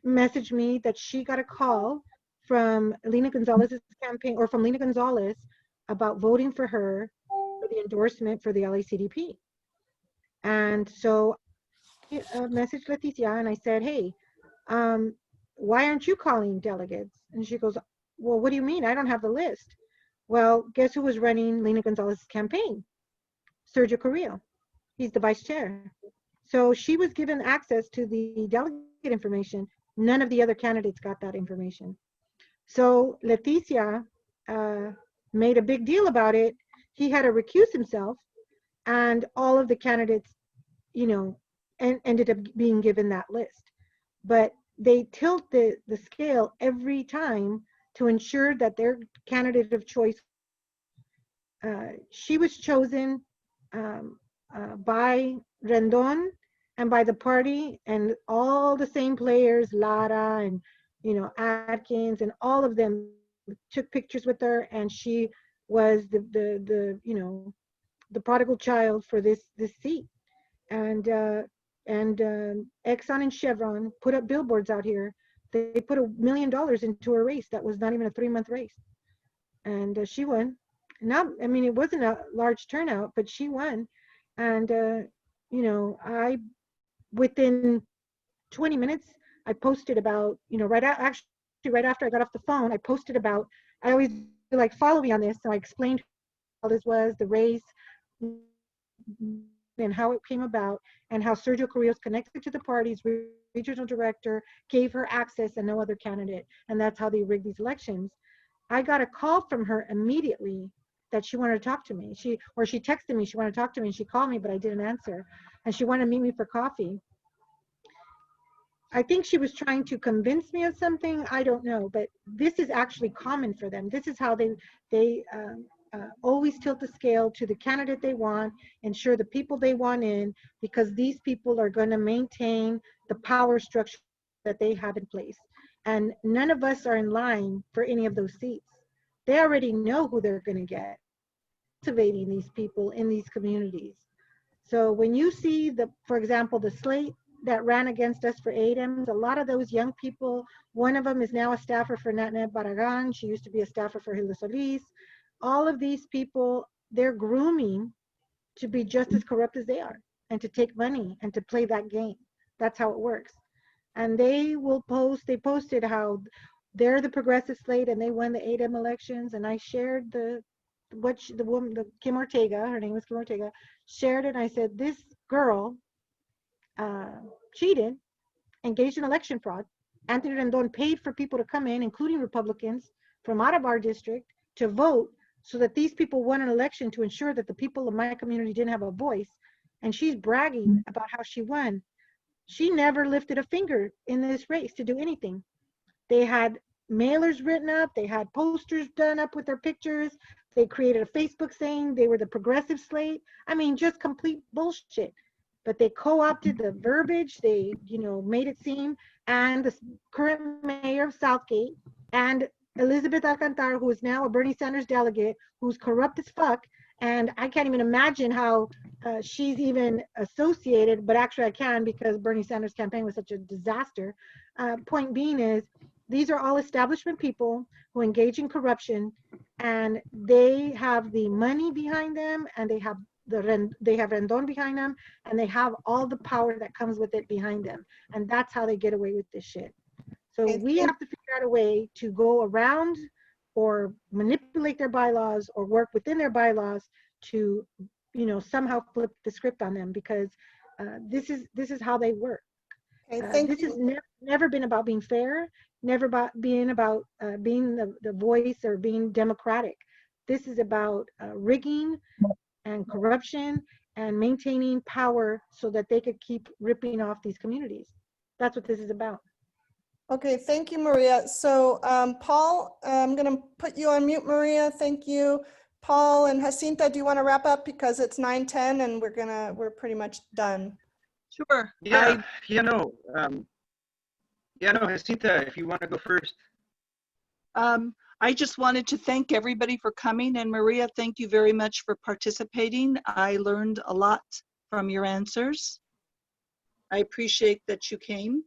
E: Messaged me that she got a call from Lina Gonzalez's campaign, or from Lina Gonzalez, about voting for her for the endorsement for the LACDP. And so I messaged Leticia and I said, hey, why aren't you calling delegates? And she goes, well, what do you mean? I don't have the list. Well, guess who was running Lina Gonzalez's campaign? Sergio Carrillo. He's the vice chair. So she was given access to the delegate information. None of the other candidates got that information. So Leticia made a big deal about it. He had to recuse himself, and all of the candidates, you know, ended up being given that list. But they tilt the scale every time to ensure that their candidate of choice, she was chosen by Rendon and by the party, and all the same players, Lara and, you know, Atkins, and all of them took pictures with her, and she was the you know, the prodigal child for this seat. And Exxon and Chevron put up billboards out here. They put $1 million into a race that was not even a 3-month race, and she won. Not, I mean, it wasn't a large turnout, but she won. And you know, within 20 minutes, I posted about, you know, right after I got off the phone, I posted about, I always like, follow me on this. So I explained how this was, the race, and how it came about, and how Sergio Carrillo is connected to the party's regional director, gave her access and no other candidate. And that's how they rigged these elections. I got a call from her immediately that she wanted to talk to me. She texted me, she wanted to talk to me, and she called me, but I didn't answer. And she wanted to meet me for coffee. I think she was trying to convince me of something. I don't know, but this is actually common for them. This is how they always tilt the scale to the candidate they want, ensure the people they want in, because these people are going to maintain the power structure that they have in place. And none of us are in line for any of those seats. They already know who they're going to get, cultivating these people in these communities. So when you see for example, the slate that ran against us for ADEMs. A lot of those young people, one of them is now a staffer for Natnet Barragan. She used to be a staffer for Hilda Solis. All of these people, they're grooming to be just as corrupt as they are and to take money and to play that game. That's how it works. And they will post, they posted how they're the progressive slate and they won the ADEM elections. And I shared the woman, the Kim Ortega, her name was Kim Ortega, shared it. And I said, this girl cheated, engaged in election fraud. Anthony Rendon paid for people to come in, including Republicans from out of our district, to vote so that these people won an election to ensure that the people of my community didn't have a voice. And she's bragging about how she won. She never lifted a finger in this race to do anything. They had mailers written up, they had posters done up with their pictures, they created a Facebook saying they were the progressive slate. I mean, just complete bullshit. But they co-opted the verbiage, they, you know, made it seem, and the current mayor of Southgate and Elizabeth Alcantara, who is now a Bernie Sanders delegate, who's corrupt as fuck, and I can't even imagine how she's even associated, but actually I can because Bernie Sanders' campaign was such a disaster. Point being is, these are all establishment people who engage in corruption, and they have the money behind them, and they have Rendon behind them, and they have all the power that comes with it behind them, and that's how they get away with this shit. So we have to figure out a way to go around or manipulate their bylaws or work within their bylaws to, you know, somehow flip the script on them, because this is how they work. This has never been about being fair, never about being the voice or being democratic. This is about rigging and corruption and maintaining power so that they could keep ripping off these communities. That's what this is about.
B: Okay, thank you, Maria. So Paul, I'm going to put you on mute, Maria. Thank you. Paul and Jacinta, do you want to wrap up because it's 9:10 and we're pretty much done?
J: Sure.
A: Yeah, Jacinta, if you want to go first.
D: I just wanted to thank everybody for coming, and Maria, thank you very much for participating. I learned a lot from your answers. I appreciate that you came.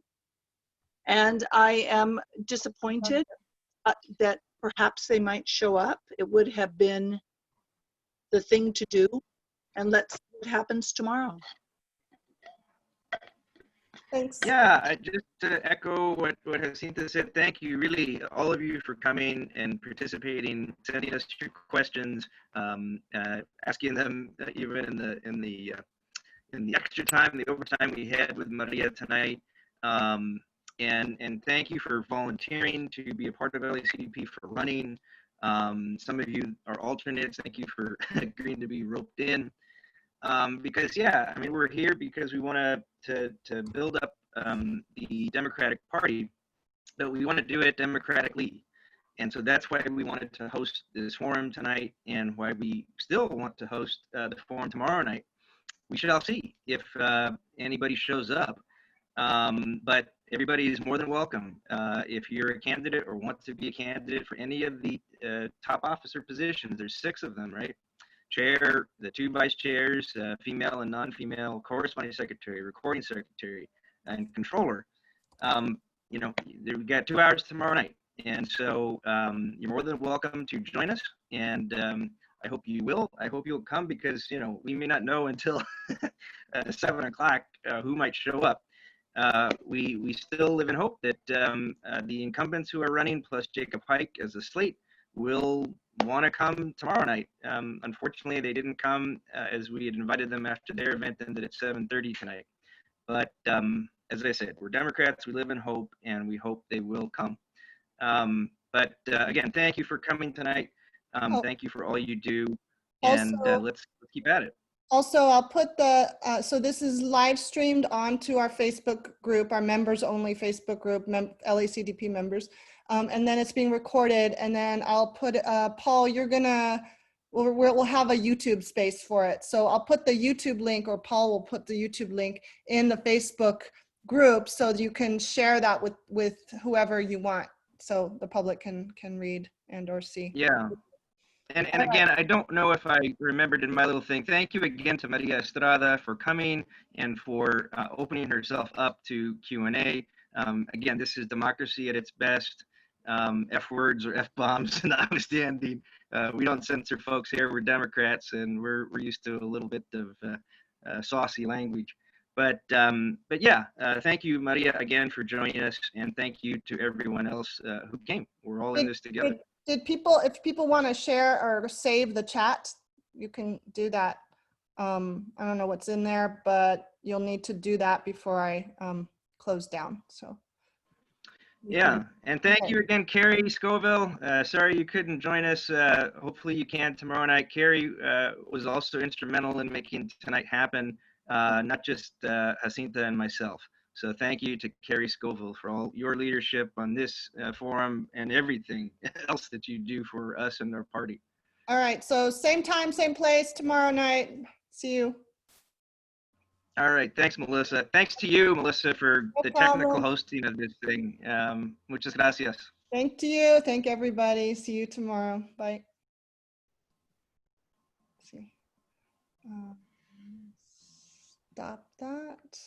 D: And I am disappointed that perhaps they might show up. It would have been the thing to do, and let's see what happens tomorrow.
B: Thanks.
A: Yeah, just to echo what Jacinta said, thank you, really, all of you for coming and participating, sending us your questions, asking them even in the extra time, the overtime we had with Maria tonight. And thank you for volunteering to be a part of LACDP, for running. Some of you are alternates. Thank you for agreeing to be roped in. Because yeah, I mean, we're here because we want to build up the Democratic Party, but we want to do it democratically. And so that's why we wanted to host this forum tonight, and why we still want to host the forum tomorrow night. We shall see if anybody shows up. But everybody is more than welcome. If you're a candidate or want to be a candidate for any of the top officer positions, there's 6 of them, right? Chair, the 2 vice chairs, female and non-female, corresponding secretary, recording secretary, and controller. You know, we got 2 hours tomorrow night. And so you're more than welcome to join us. And I hope you will. I hope you'll come, because, you know, we may not know until 7 o'clock who might show up. We still live in hope that the incumbents who are running, plus Jacob Haik as a slate, will want to come tomorrow night. Unfortunately, they didn't come as we had invited them after their event ended at 7:30 tonight. But as I said, we're Democrats, we live in hope, and we hope they will come. But again, thank you for coming tonight. Thank you for all you do, and let's keep at it.
B: Also, I'll put the, so this is live streamed onto our Facebook group, our members only Facebook group, LACDP members. And then it's being recorded, and then I'll put, Paul, you're gonna, we'll have a YouTube space for it. So I'll put the YouTube link, or Paul will put the YouTube link in the Facebook group so you can share that with whoever you want, so the public can read and or see.
A: Yeah. And again, I don't know if I remembered in my little thing. Thank you again to Maria Estrada for coming and for opening herself up to Q&A. Again, this is democracy at its best. F words or F bombs notwithstanding. We don't censor folks here. We're Democrats, and we're used to a little bit of saucy language. But yeah, thank you, Maria, again for joining us, and thank you to everyone else who came. We're all in this together.
B: Did people, if people want to share or save the chat, you can do that. I don't know what's in there, but you'll need to do that before I close down. So.
A: Yeah, and thank you again, Carrie Scoville. Sorry you couldn't join us. Hopefully you can tomorrow night. Carrie was also instrumental in making tonight happen, not just Jacinta and myself. So thank you to Carrie Scoville for all your leadership on this forum and everything else that you do for us and our party.
B: All right, so same time, same place tomorrow night. See you.
A: All right, thanks, Melissa. Thanks to you, Melissa, for the technical hosting of this thing. Muchas gracias.
B: Thank you. Thank everybody. See you tomorrow. Bye. Let's see. Stop that.